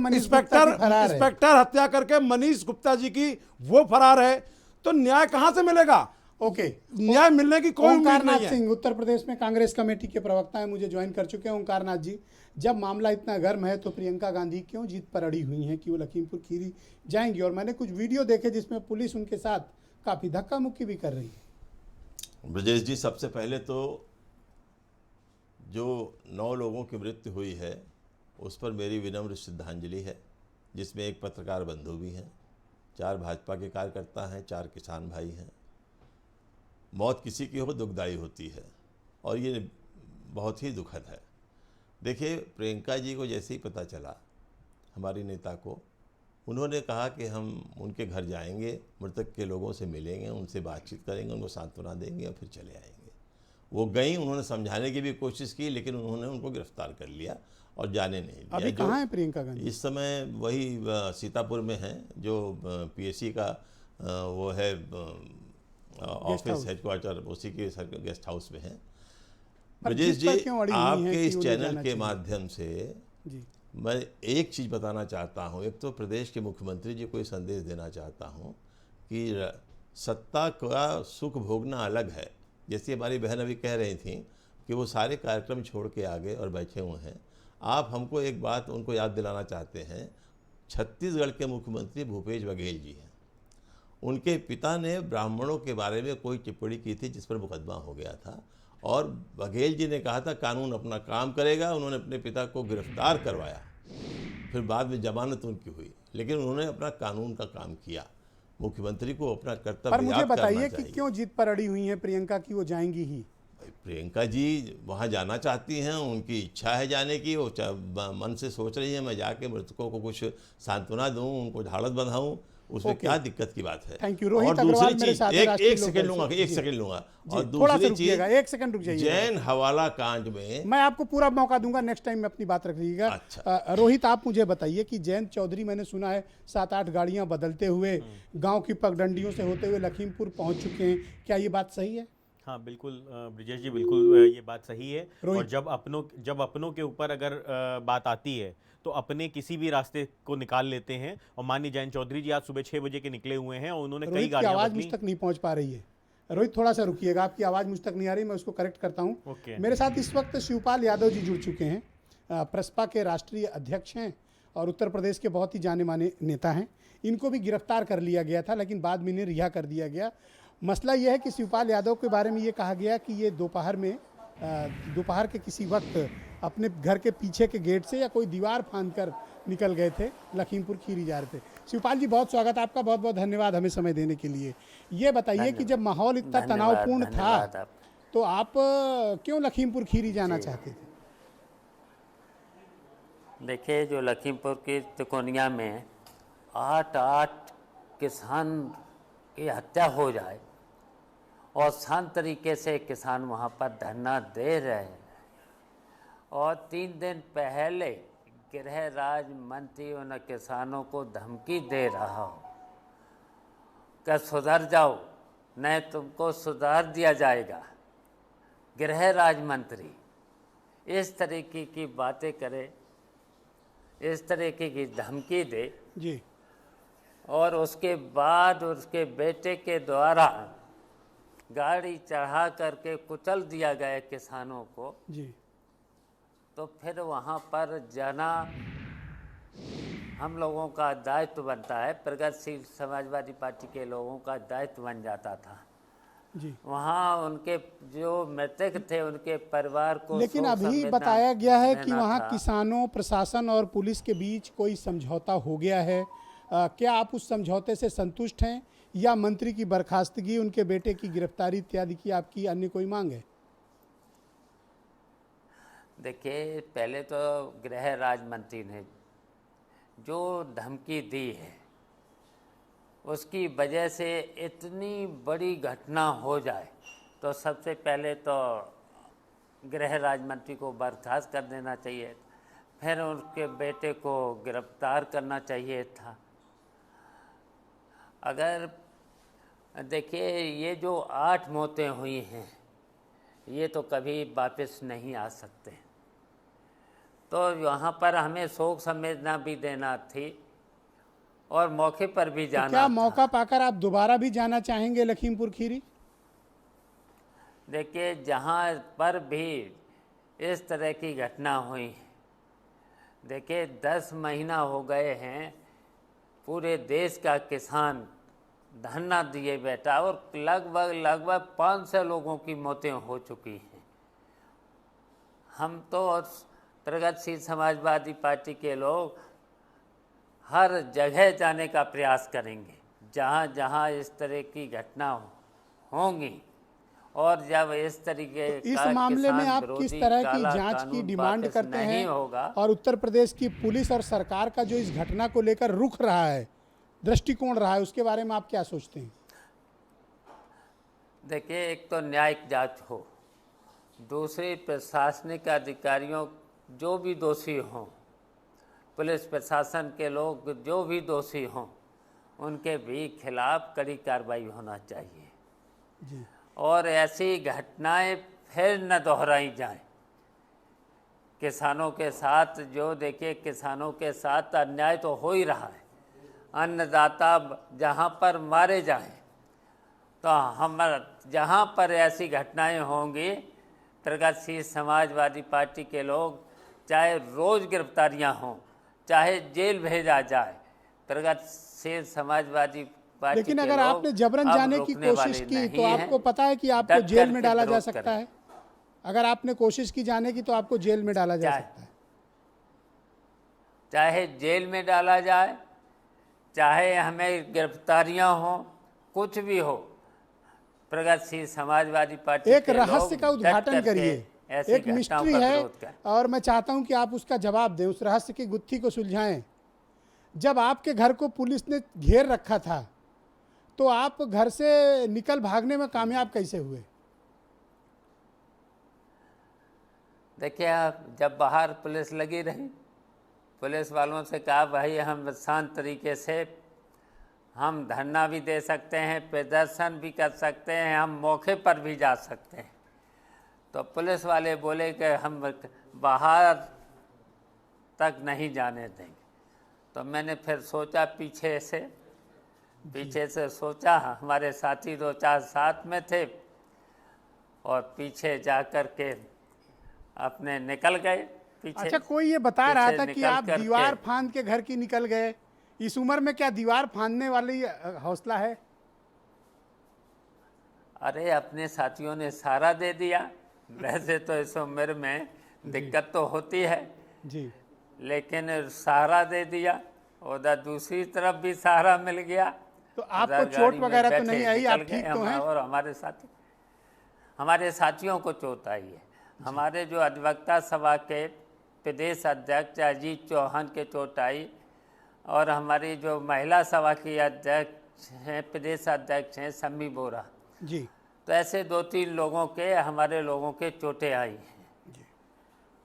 मनीष गुप्ता जी की वो फरार है, तो न्याय कहां से मिलेगा? ओके, न्याय मिलने की कोई उम्मीद ओंकारनाथ नहीं है। सिंह उत्तर प्रदेश में कांग्रेस कमेटी के प्रवक्ता हैं, मुझे ज्वाइन कर चुके हैं। ओंकारनाथ जी, जब मामला इतना गर्म है तो प्रियंका गांधी क्यों जीत पर अड़ी हुई हैं कि वो लखीमपुर खीरी जाएंगी? और मैंने कुछ वीडियो देखे जिसमें पुलिस उनके साथ काफ़ी धक्का मुक्की भी कर रही है। ब्रजेश जी, सबसे पहले तो जो 9 लोगों की मृत्यु हुई है उस पर मेरी विनम्र श्रद्धांजलि है, जिसमें एक पत्रकार बंधु भी हैं, 4 भाजपा के कार्यकर्ता हैं, 4 किसान भाई हैं। मौत किसी की हो दुखदाई होती है और ये बहुत ही दुखद है। देखिए, प्रियंका जी को जैसे ही पता चला, हमारी नेता को, उन्होंने कहा कि हम उनके घर जाएंगे, मृतक के लोगों से मिलेंगे, उनसे बातचीत करेंगे, उनको सांत्वना देंगे और फिर चले आएंगे। वो गई, उन्होंने समझाने की भी कोशिश की, लेकिन उन्होंने उनको गिरफ्तार कर लिया और जाने नहीं दिया। अभी कहाँ है प्रियंका गांधी? इस समय वही सीतापुर में है, जो पीएससी का वो है ऑफिस हेडक्वार्टर, उसी के गेस्ट हाउस में है। ब्रजेश जी, आपके इस चैनल के माध्यम से मैं एक चीज़ बताना चाहता हूँ। एक तो प्रदेश के मुख्यमंत्री जी को ये संदेश देना चाहता हूँ कि सत्ता का सुख भोगना अलग है। जैसे हमारी बहन अभी कह रही थी कि वो सारे कार्यक्रम छोड़ के आ गए और बैठे हुए हैं। आप हमको एक बात उनको याद दिलाना चाहते हैं, छत्तीसगढ़ के मुख्यमंत्री भूपेश बघेल जी हैं। उनके पिता ने ब्राह्मणों के बारे में कोई टिप्पणी की थी जिस पर मुकदमा हो गया था, और बघेल जी ने कहा था कानून अपना काम करेगा। उन्होंने अपने पिता को गिरफ्तार करवाया, फिर बाद में जमानत उनकी हुई, लेकिन उन्होंने अपना कानून का काम किया। मुख्यमंत्री को अपना कर्तव्य पर मुझे याद करना बताइए कि चाहिए। क्यों जीत पर अड़ी हुई हैं प्रियंका की वो जाएंगी ही? प्रियंका जी वहाँ जाना चाहती हैं, उनकी इच्छा है जाने की, वो मन से सोच रही है मैं जाके मृतकों को कुछ सांत्वना दूं, उनको ढाढ़स बंधाऊं, उसमें क्या दिक्कत की बात है? Thank you. रोहित और अग्रवाल दूसरी मेरे साथ चीज, हैं, एक सेकंड लूंगा, एक सेकंड लूंगा। और दूसरी चीज, एक सेकंड रुक जाइए, जैन हवाला कांड में मैं आपको पूरा मौका दूंगा, नेक्स्ट टाइम में अपनी बात रख लीजिएगा। अच्छा। रोहित, आप मुझे बताइए कि जयंत चौधरी, मैंने सुना है 7-8 गाड़ियां बदलते हुए गांव की पगडंडियों से होते हुए लखीमपुर पहुंच चुके हैं, क्या ये बात सही है? हाँ बिल्कुल ब्रजेश जी, बिल्कुल ये बात सही है। और जब अपनों के ऊपर अगर बात आती है तो अपने किसी भी रास्ते को निकाल लेते हैं। और माननीय जयंत चौधरी जी आज सुबह 6 बजे के निकले हुए हैं और उन्होंने कई गाड़ियां आवाज़ मुझ तक नहीं पहुंच पा रही है। रोहित, थोड़ा सा रुकिएगा, आपकी आवाज़ मुझ तक नहीं आ रही, मैं उसको करेक्ट करता हूँ। मेरे साथ इस वक्त शिवपाल यादव जी जुड़ चुके हैं, प्रसपा के राष्ट्रीय अध्यक्ष हैं और उत्तर प्रदेश के बहुत ही जाने माने नेता हैं। इनको भी गिरफ्तार कर लिया गया था, लेकिन बाद में इन्हें रिहा कर दिया गया। मसला यह है कि शिवपाल यादव के बारे में ये कहा गया कि ये दोपहर के किसी वक्त अपने घर के पीछे के गेट से या कोई दीवार फांदकर निकल गए थे, लखीमपुर खीरी जा रहे थे। शिवपाल जी, बहुत स्वागत आपका, बहुत बहुत धन्यवाद हमें समय देने के लिए। ये बताइए कि जब माहौल इतना तनावपूर्ण था तो आप क्यों लखीमपुर खीरी जाना चाहते थे? देखिए, जो लखीमपुर की तिकोनिया में 8 किसान की हत्या हो जाए और शांत तरीके से किसान वहाँ पर धरना दे रहे हैं, और 3 दिन पहले गृह राज्य मंत्री उन किसानों को धमकी दे रहा हो कि सुधर जाओ, नहीं तुमको सुधार दिया जाएगा। गृह राज्य मंत्री इस तरीके की बातें करे, इस तरीके की धमकी दे जी, और उसके बाद उसके बेटे के द्वारा गाड़ी चढ़ा करके कुचल दिया गया किसानों को, जी, तो फिर वहाँ पर जाना हम लोगों का दायित्व बनता है, प्रगतिशील समाजवादी पार्टी के लोगों का दायित्व बन जाता था। जी। वहाँ उनके जो मृतक थे उनके परिवार को लेकिन शोक अभी संवेदना बताया गया है कि देना वहाँ था। किसानों, प्रशासन और पुलिस के बीच कोई समझौता हो गया है। क्या आप उस समझौते से संतुष्ट हैं, या मंत्री की बर्खास्तगी, उनके बेटे की गिरफ्तारी इत्यादि की आपकी अन्य कोई मांग है? देखिए, पहले तो गृह राज्य मंत्री ने जो धमकी दी है, उसकी वजह से इतनी बड़ी घटना हो जाए तो सबसे पहले तो गृह राज्य मंत्री को बर्खास्त कर देना चाहिए, फिर उनके बेटे को गिरफ्तार करना चाहिए था। अगर देखिए, ये जो 8 मौतें हुई हैं, ये तो कभी वापस नहीं आ सकते, तो यहाँ पर हमें शोक संवेदना भी देना थी और मौके पर भी जाना तो क्या था। मौका पाकर आप दोबारा भी जाना चाहेंगे लखीमपुर खीरी? देखिए, जहाँ पर भी इस तरह की घटना हुई है, देखिए 10 महीना हो गए हैं, पूरे देश का किसान धरना दिए बैठा और लगभग 500 लोगों की मौतें हो चुकी हैं। हम तो प्रगतिशील समाजवादी पार्टी के लोग हर जगह जाने का प्रयास करेंगे जहाँ जहाँ इस तरह की घटना होंगी, और जब इस तरीके इस का मामले में किसान आप विरोधी किस तरह की काला जांच की कानून डिमांड वापस करते नहीं हैं, होगा। और उत्तर प्रदेश की पुलिस और सरकार का जो इस घटना को लेकर रुख रहा है, दृष्टिकोण रहा है, उसके बारे में आप क्या सोचते हैं? देखिए, एक तो न्यायिक जांच हो, दूसरी प्रशासनिक अधिकारियों जो भी दोषी हों, पुलिस प्रशासन के लोग जो भी दोषी हों, उनके भी खिलाफ कड़ी कार्रवाई होना चाहिए जी। और ऐसी घटनाएं फिर न दोहराई जाएं। किसानों के साथ जो देखिए, किसानों के साथ अन्याय तो हो ही रहा है। अन्नदाता जहाँ पर मारे जाएं, तो हम जहाँ पर ऐसी घटनाएं होंगी, प्रगतिशील समाजवादी पार्टी के लोग चाहे रोज़ गिरफ्तारियां हों, चाहे जेल भेजा जाए, प्रगतिशील समाजवादी पार्टी लेकिन के अगर लोग आपने जबरन अब जाने की रुकने कोशिश वाले की नहीं तो हैं। आपको पता है कि आपको डट जेल कर में के डाला जा विरोध सकता करें। है। अगर आपने कोशिश की जाने की तो आपको जेल में डाला जा सकता है। चाहे जेल में डाला जाए, चाहे हमें गिरफ्तारियां हों, कुछ भी हो, प्रगतिशील समाजवादी पार्टी एक के रहस्य लोग का डट उद्घाटन करके करिए, ऐसी एक घटनाओं मिस्ट्री का है, विरोध करें। और मैं चाहता हूं कि आप उसका जवाब दें, उस रहस्य की गुत्थी को सुलझाएं। जब आपके घर को पुलिस ने घेर रखा था, तो आप घर से निकल भागने में कामयाब कैसे हुए? देखिए, आप जब बाहर पुलिस लगी रही, पुलिस वालों से कहा भाई हम शांत तरीके से हम धरना भी दे सकते हैं, प्रदर्शन भी कर सकते हैं, हम मौके पर भी जा सकते हैं। तो पुलिस वाले बोले कि हम बाहर तक नहीं जाने देंगे। तो मैंने फिर सोचा, पीछे से सोचा, हमारे साथी 2-4 साथ में थे, और पीछे जा कर के अपने निकल गए पीछे। अच्छा, कोई ये बता रहा था कि निकल आप करके- दीवार फांद के घर की निकल गए। इस उम्र में क्या दीवार फांदने वाली हौसला है? अरे, अपने साथियों ने सहारा दे दिया। वैसे तो इस उम्र में दिक्कत तो होती है जी, लेकिन सहारा दे दिया, उधर दूसरी तरफ भी सहारा मिल गया। तो आपको उधर चोट गाड़ी में वगैरह तो बैठे नहीं आई? निकल आप गए ठीक तो हम हैं? और हमारे साथियों को चोट आई है। हमारे जो अधिवक्ता सभा के प्रदेश अध्यक्ष अजीत चौहान के चोटाई और हमारी जो महिला सभा की अध्यक्ष हैं, प्रदेश अध्यक्ष हैं सम्मी बोरा जी, तो ऐसे 2-3 लोगों के, हमारे लोगों के चोटें आई हैं।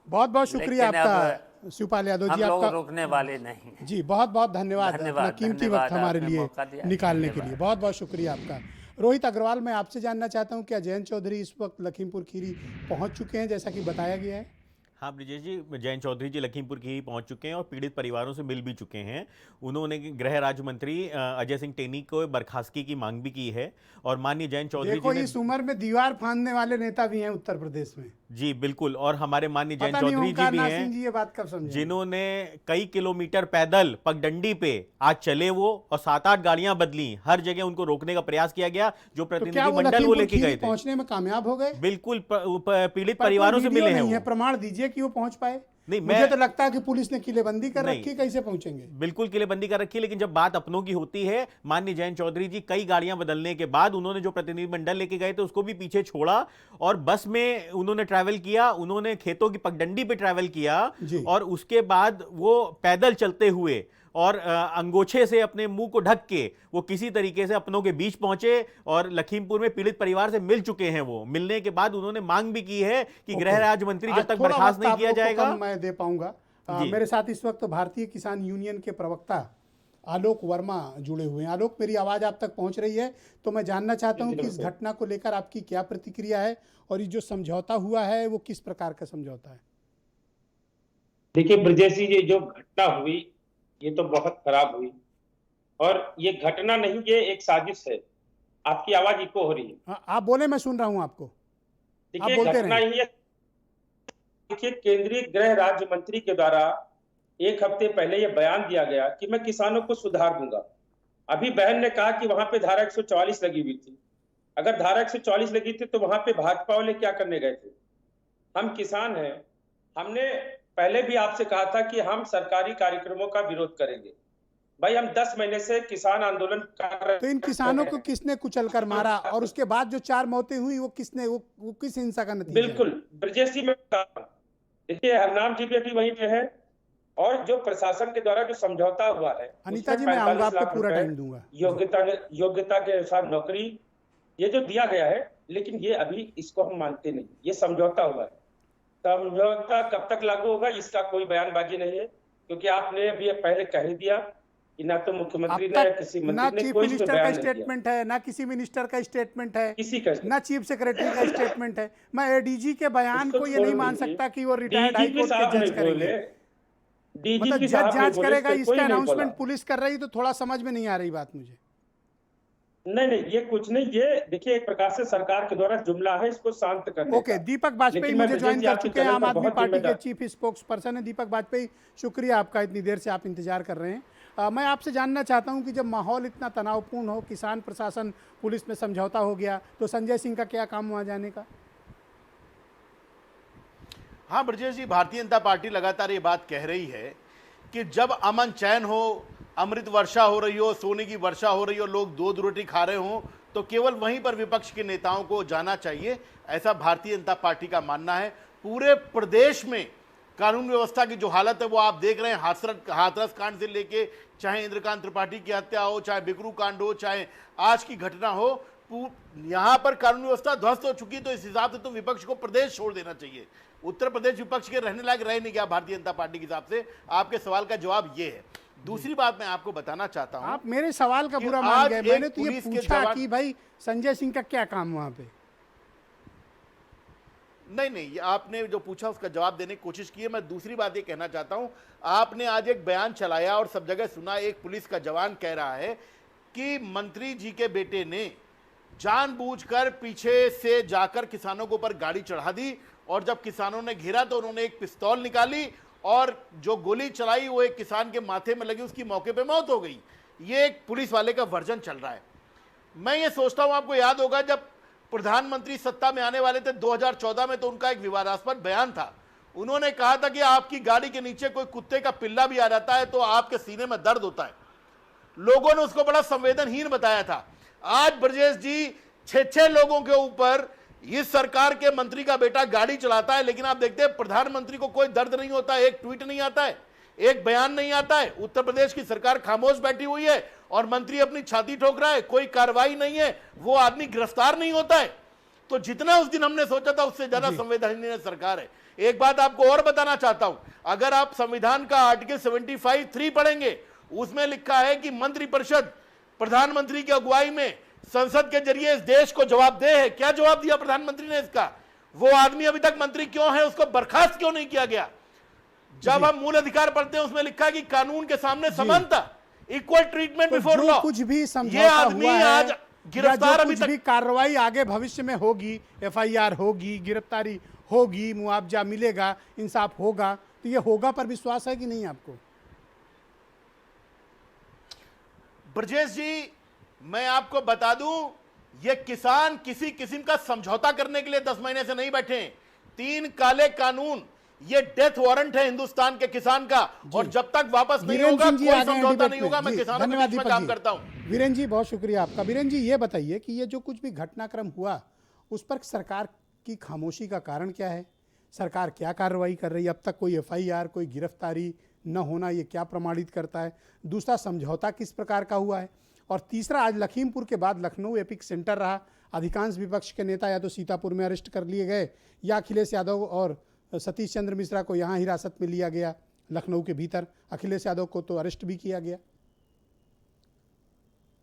बहुत बहुत शुक्रिया लेकिन आपका शिवपाल यादव जी, हम लोग आपका रुकने वाले नहीं हैं। जी, बहुत बहुत धन्यवाद अपना कीमती वक्त हमारे आपने लिए मौका दिया। निकालने के लिए, धन्यवाद। बहुत बहुत शुक्रिया आपका। रोहित अग्रवाल, मैं आपसे जानना चाहता हूं, क्या जयंत चौधरी इस वक्त लखीमपुर खीरी पहुंच चुके हैं जैसा कि बताया गया है? हाँ ब्रिजेश जी, जयंत चौधरी जी लखीमपुर खीरी पहुंच चुके हैं और पीड़ित परिवारों से मिल भी चुके हैं। उन्होंने गृह राज्य मंत्री अजय सिंह टेनी को बर्खास्तगी की मांग भी की है और माननीय जयंत चौधरी देखो, जी ने इस उम्र में दीवार फांदने वाले नेता भी हैं उत्तर प्रदेश में। जी बिल्कुल, और हमारे माननीय जयंत पता नहीं चौधरी जी ओंकार भी नाथ हैं सिंह जी ये बात कब समझे, जिन्होंने कई किलोमीटर पैदल पगडंडी पे आज चले वो और 7-8 गाड़ियां बदली, हर जगह उनको रोकने का प्रयास किया गया। जो तो क्या प्रतिनिधि वो मंडल वो लखीमपुर लेके खीरी गए थे पहुंचने में कामयाब हो गए? बिल्कुल पीड़ित पर कोई परिवारों से वीडियो मिले हैं नहीं है, वो। प्रमाण दीजिए कि वो पहुंच पाए। नहीं, मुझे तो लगता है कि पुलिस ने किलेबंदी कर नहीं। रखी, कैसे पहुंचेंगे? बिल्कुल किलेबंदी कर रखी है, लेकिन जब बात अपनों की होती है, माननीय जयंत चौधरी जी कई गाड़ियां बदलने के बाद उन्होंने जो प्रतिनिधिमंडल लेके गए थे उसको भी पीछे छोड़ा और बस में उन्होंने ट्रैवल किया, उन्होंने खेतों की पगडंडी पे ट्रैवल किया और उसके बाद वो पैदल चलते हुए और अंगोछे से अपने मुंह को ढक के वो किसी तरीके से अपनों के बीच पहुंचे और लखीमपुर में पीड़ित परिवार से मिल चुके हैं। वो मिलने के बाद उन्होंने मांग भी की है कि गृह राज्य मंत्री जब तक बर्खास्त नहीं किया जाएगा, मैं दे पाऊंगा। मेरे साथ इस वक्त भारतीय किसान यूनियन के प्रवक्ता आलोक वर्मा जुड़े हुए हैं। आलोक, मेरी आवाज आप तक पहुंच रही है? तो मैं जानना चाहता हूं कि इस घटना को लेकर आपकी क्या प्रतिक्रिया है और ये जो समझौता हुआ है वो किस प्रकार का समझौता है? देखिए ब्रजेश जी, ये जो घटना हुई ये तो बहुत खराब हुई और ये घटना नहीं, ये एक साजिश है। आपकी आवाज इको हो रही है। आप बोले, मैं सुन रहा हूं आपको। देखिए घटना ही है। देखिए, केंद्रीय गृह राज्य मंत्री के द्वारा 1 हफ्ते पहले ये बयान दिया गया कि मैं किसानों को सुधार दूंगा। अभी बहन ने कहा कि वहां पे धारा 144 लगी हुई थी। अगर धारा 144 लगी थी तो वहां पे भाजपा वाले क्या करने गए थे? हम किसान हैं, हमने पहले भी आपसे कहा था कि हम सरकारी कार्यक्रमों का विरोध करेंगे। भाई, हम 10 महीने से किसान आंदोलन कर रहे हैं। तो इन किसानों को किसने कुचल कर मारा और उसके बाद जो 4 मौतें हुई वो किसने, वो किस हिंसा का नतीजा? बिल्कुल ब्रजेश जी, मैं देखिए हरनाम जी भी वहीं पे है और जो प्रशासन के द्वारा जो समझौता हुआ है, अनीता जी, मैं आऊंगा, आपको पूरा टाइम दूंगा। योग्यता के अनुसार नौकरी ये जो दिया गया है, लेकिन ये अभी इसको हम मानते नहीं। ये समझौता हुआ है, समझौता कब तक लागू होगा इसका कोई बयानबाजी नहीं है, क्योंकि आपने अभी पहले कह ही दिया कि ना तो मुख्यमंत्री ने, किसी मंत्री ने कोई मिनिस्टर का स्टेटमेंट है, ना किसी मिनिस्टर का स्टेटमेंट है, किसी का ना चीफ सेक्रेटरी का स्टेटमेंट है। मैं एडीजी के बयान को ये नहीं मान सकता कि वो रिटायर्ड हाई कोर्ट के जज करेंगे। मतलब जज जांच करेगा, इसका अनाउंसमेंट पुलिस कर रही, तो थोड़ा समझ में नहीं आ रही बात मुझे। नहीं, ये कुछ नहीं, ये देखिए एक प्रकार से सरकार के द्वारा जुमला है, इसको शांत करने ओके, दीपक वाजपेयी मुझे ज्वाइन कर चुके हैं, आम आदमी पार्टी के चीफ स्पोक्स पर्सन है दीपक वाजपेयी। शुक्रिया आपका, इतनी देर से आप इंतजार कर रहे हैं। मैं आपसे जानना चाहता हूं कि जब माहौल इतना तनावपूर्ण हो, किसान प्रशासन पुलिस में समझौता हो गया, तो संजय सिंह का क्या काम वहां जाने का? हाँ ब्रजेश जी, भारतीय जनता पार्टी लगातार ये बात कह रही है कि जब अमन चैन हो, अमृत वर्षा हो रही हो, सोने की वर्षा हो रही हो, लोग दूध रोटी खा रहे हो, तो केवल वहीं पर विपक्ष के नेताओं को जाना चाहिए, ऐसा भारतीय जनता पार्टी का मानना है। पूरे प्रदेश में कानून व्यवस्था की जो हालत है वो आप देख रहे हैं। हाथरस कांड से लेके चाहे इंद्रकांत त्रिपाठी की हत्या हो, चाहे बिकरू कांड हो, चाहे आज की घटना हो, यहाँ पर कानून व्यवस्था ध्वस्त हो चुकी है। तो इस हिसाब से तो विपक्ष को प्रदेश छोड़ देना चाहिए। उत्तर प्रदेश विपक्ष के रहने लायक रह नहीं गया भारतीय जनता पार्टी के हिसाब से। आपके सवाल का जवाब ये है। दूसरी बात मैं आपको बताना चाहता हूं, आप मेरे सवाल का पूरा मान गए। मैंने तो ये पूछा कि भाई संजय सिंह का क्या काम वहां पे? नहीं, आपने जो पूछा उसका जवाब देने की कोशिश की है। मैं दूसरी बात ये कहना चाहता हूं, आपने आज एक बयान चलाया और सब जगह सुना, एक पुलिस का जवान कह रहा है कि मंत्री जी के बेटे ने जानबूझकर पीछे से जाकर किसानों के ऊपर गाड़ी चढ़ा दी और जब किसानों ने घेरा तो उन्होंने एक पिस्तौल निकाली और जो गोली चलाई वो एक किसान के माथे में लगी, उसकी मौके पे मौत हो गई। ये एक पुलिस वाले का वर्जन चल रहा है। मैं ये सोचता हूं, आपको याद होगा जब प्रधानमंत्री सत्ता में आने वाले थे 2014 में, तो उनका एक विवादास्पद बयान था। उन्होंने कहा था कि आपकी गाड़ी के नीचे कोई कुत्ते का पिल्ला भी आ जाता है तो आपके सीने में दर्द होता है। लोगों ने उसको बड़ा संवेदनहीन बताया था। आज ब्रजेश जी 6-6 लोगों के ऊपर इस सरकार के मंत्री का बेटा गाड़ी चलाता है, लेकिन आप देखते हैं प्रधानमंत्री को कोई दर्द नहीं होता है, एक ट्वीट नहीं आता है, एक बयान नहीं आता है। उत्तर प्रदेश की सरकार खामोश बैठी हुई है और मंत्री अपनी छाती ठोक रहा है, कोई कार्रवाई नहीं है, वो आदमी गिरफ्तार नहीं होता है। तो जितना उस दिन हमने सोचा था उससे ज्यादा संवेदनहीन सरकार है। एक बात आपको और बताना चाहता हूं, अगर आप संविधान का आर्टिकल 75(3) पढ़ेंगे, उसमें लिखा है कि मंत्रिपरिषद प्रधानमंत्री की अगुवाई में संसद के जरिए इस देश को जवाबदेह है। क्या जवाब दिया प्रधानमंत्री ने इसका? वो आदमी अभी तक मंत्री क्यों है, उसको बर्खास्त क्यों नहीं किया गया? जब हम मूल अधिकार पढ़ते हैं उसमें लिखा है कि कानून के सामने समानता, इक्वल ट्रीटमेंट बिफोर लॉ। कुछ भी ये समझौता आदमी हुआ है आज गिरफ्तार, अभी कुछ भी कार्रवाई आगे भविष्य में होगी, FIR होगी, गिरफ्तारी होगी, मुआवजा मिलेगा, इंसाफ होगा, तो ये होगा पर विश्वास है कि नहीं आपको? ब्रजेश जी, मैं आपको बता दूं, ये किसान किसी किस्म का समझौता करने के लिए 10 महीने से नहीं बैठे। 3 काले कानून, ये डेथ वारंट है हिंदुस्तान के किसान का, और जब तक वापस नहीं होगा कोई समझौता नहीं होगा। मैं किसानों के बीच में काम करता हूं। वीरेन जी, बहुत शुक्रिया आपका। वीरेन जी, ये बताइए कि ये जो कुछ भी घटनाक्रम हुआ उस पर सरकार की खामोशी का कारण क्या है? सरकार क्या कार्रवाई कर रही है? अब तक कोई FIR, कोई गिरफ्तारी न होना, ये क्या प्रमाणित करता है? दूसरा, समझौता किस प्रकार का हुआ है? और तीसरा, आज लखीमपुर के बाद लखनऊ एपिक सेंटर रहा। अधिकांश विपक्ष के नेता या तो सीतापुर में अरेस्ट कर लिए गए या अखिलेश यादव और सतीश चंद्र मिश्रा को यहाँ हिरासत में लिया गया। लखनऊ के भीतर अखिलेश यादव को तो अरेस्ट भी किया गया।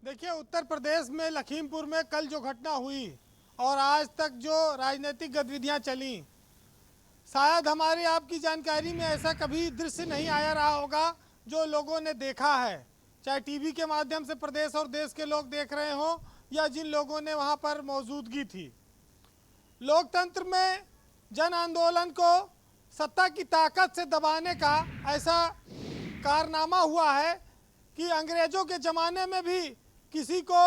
देखिए, उत्तर प्रदेश में लखीमपुर में कल जो घटना हुई और आज तक जो राजनीतिक गतिविधियां चली, शायद हमारी आपकी जानकारी में ऐसा कभी दृश्य नहीं आया रहा होगा जो लोगों ने देखा है, चाहे टीवी के माध्यम से प्रदेश और देश के लोग देख रहे हों या जिन लोगों ने वहां पर मौजूदगी थी। लोकतंत्र में जन आंदोलन को सत्ता की ताकत से दबाने का ऐसा कारनामा हुआ है कि अंग्रेजों के ज़माने में भी किसी को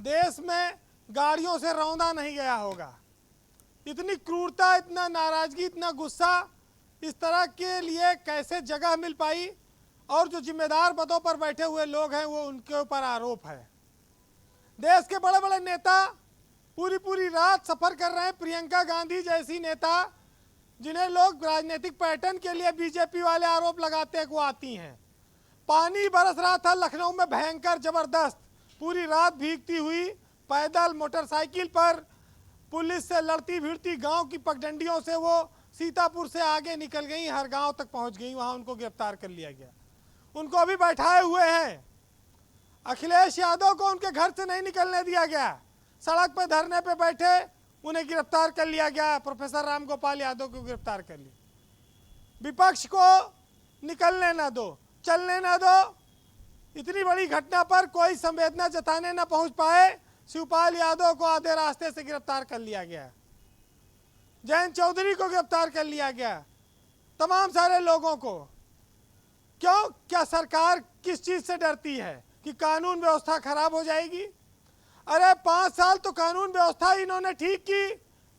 देश में गाड़ियों से रौंदा नहीं गया होगा। इतनी क्रूरता, इतना नाराज़गी, इतना गुस्सा इस तरह के लिए कैसे जगह मिल पाई? और जो जिम्मेदार पदों पर बैठे हुए लोग हैं वो उनके ऊपर आरोप है। देश के बड़े बड़े नेता पूरी रात सफ़र कर रहे हैं। प्रियंका गांधी जैसी नेता, जिन्हें लोग राजनीतिक पैटर्न के लिए बीजेपी वाले आरोप लगाते हैं, वो आती हैं। पानी बरस रहा था लखनऊ में भयंकर ज़बरदस्त, पूरी रात भीगती हुई पैदल मोटरसाइकिल पर पुलिस से लड़ती भिड़ती गांव की पगडंडियों से वो सीतापुर से आगे निकल गई, हर गांव तक पहुंच गई, वहां उनको गिरफ्तार कर लिया गया। उनको अभी बैठाए हुए हैं। अखिलेश यादव को उनके घर से नहीं निकलने दिया गया, सड़क पे धरने पे बैठे उन्हें गिरफ्तार कर लिया गया। प्रोफेसर राम गोपाल यादव को गिरफ्तार कर लिया। विपक्ष को निकलने ना दो, चलने ना दो। इतनी बड़ी घटना पर कोई संवेदना जताने ना पहुंच पाए, शिवपाल यादव को आधे रास्ते से गिरफ्तार कर लिया गया, जयंत चौधरी को गिरफ्तार कर लिया गया, तमाम सारे लोगों को। क्यों? क्या सरकार किस चीज से डरती है कि कानून व्यवस्था खराब हो जाएगी? अरे 5 साल तो कानून व्यवस्था इन्होंने ठीक की,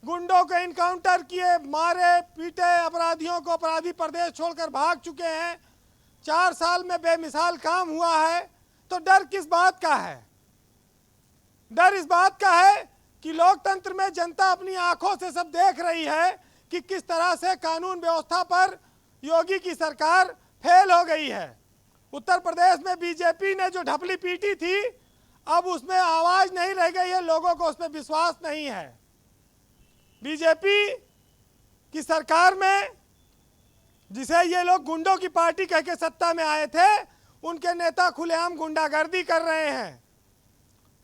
गुंडों को इनकाउंटर किए, मारे पीटे, अपराधियों को अपराधी प्रदेश छोड़कर भाग चुके हैं। 4 साल में बेमिसाल काम हुआ है, तो डर किस बात का है? डर इस बात का है कि लोकतंत्र में जनता अपनी आंखों से सब देख रही है कि किस तरह से कानून व्यवस्था पर योगी की सरकार फेल हो गई है। उत्तर प्रदेश में बीजेपी ने जो ढपली पीटी थी, अब उसमें आवाज नहीं रह गई है, लोगों को उसमें विश्वास नहीं है। बीजेपी की सरकार में, जिसे ये लोग गुंडों की पार्टी कह के सत्ता में आए थे, उनके नेता खुलेआम गुंडागर्दी कर रहे हैं।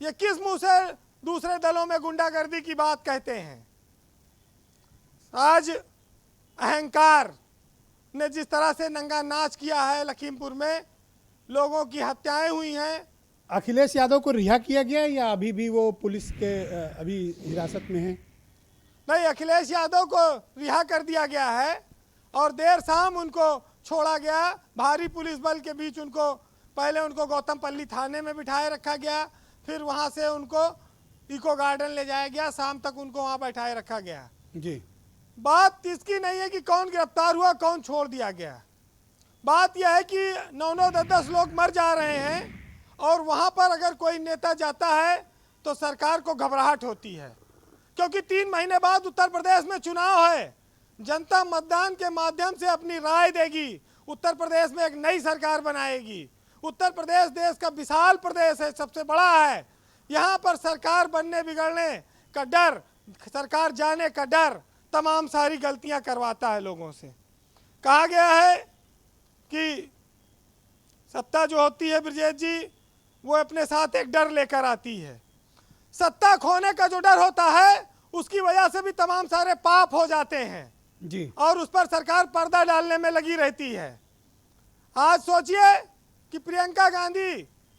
ये किस मुंह से दूसरे दलों में गुंडागर्दी की बात कहते हैं? आज अहंकार ने जिस तरह से नंगा नाच किया है, लखीमपुर में लोगों की हत्याएं हुई हैं। अखिलेश यादव को रिहा किया गया या अभी भी वो पुलिस के अभी हिरासत में हैं? नहीं, अखिलेश यादव को रिहा कर दिया गया है और देर शाम उनको छोड़ा गया। भारी पुलिस बल के बीच उनको पहले उनको गौतमपल्ली थाने में बिठाए रखा गया, फिर वहां से उनको इको गार्डन ले जाया गया, शाम तक उनको वहां बैठाए रखा गया। जी, बात इसकी नहीं है कि कौन गिरफ्तार हुआ, कौन छोड़ दिया गया। बात यह है कि 9-9, 10-10 लोग मर जा रहे हैं और वहां पर अगर कोई नेता जाता है तो सरकार को घबराहट होती है। क्योंकि 3 महीने बाद उत्तर प्रदेश में चुनाव है। जनता मतदान के माध्यम से अपनी राय देगी। उत्तर प्रदेश में एक नई सरकार बनाएगी। उत्तर प्रदेश देश का विशाल प्रदेश है, सबसे बड़ा है। यहाँ पर सरकार बनने बिगड़ने का डर, सरकार जाने का डर तमाम सारी गलतियां करवाता है लोगों से। कहा गया है कि सत्ता जो होती है ब्रजेश जी, वो अपने साथ एक डर लेकर आती है। सत्ता खोने का जो डर होता है, उसकी वजह से भी तमाम सारे पाप हो जाते हैं जी, और उस पर सरकार पर्दा डालने में लगी रहती है। आज सोचिए कि प्रियंका गांधी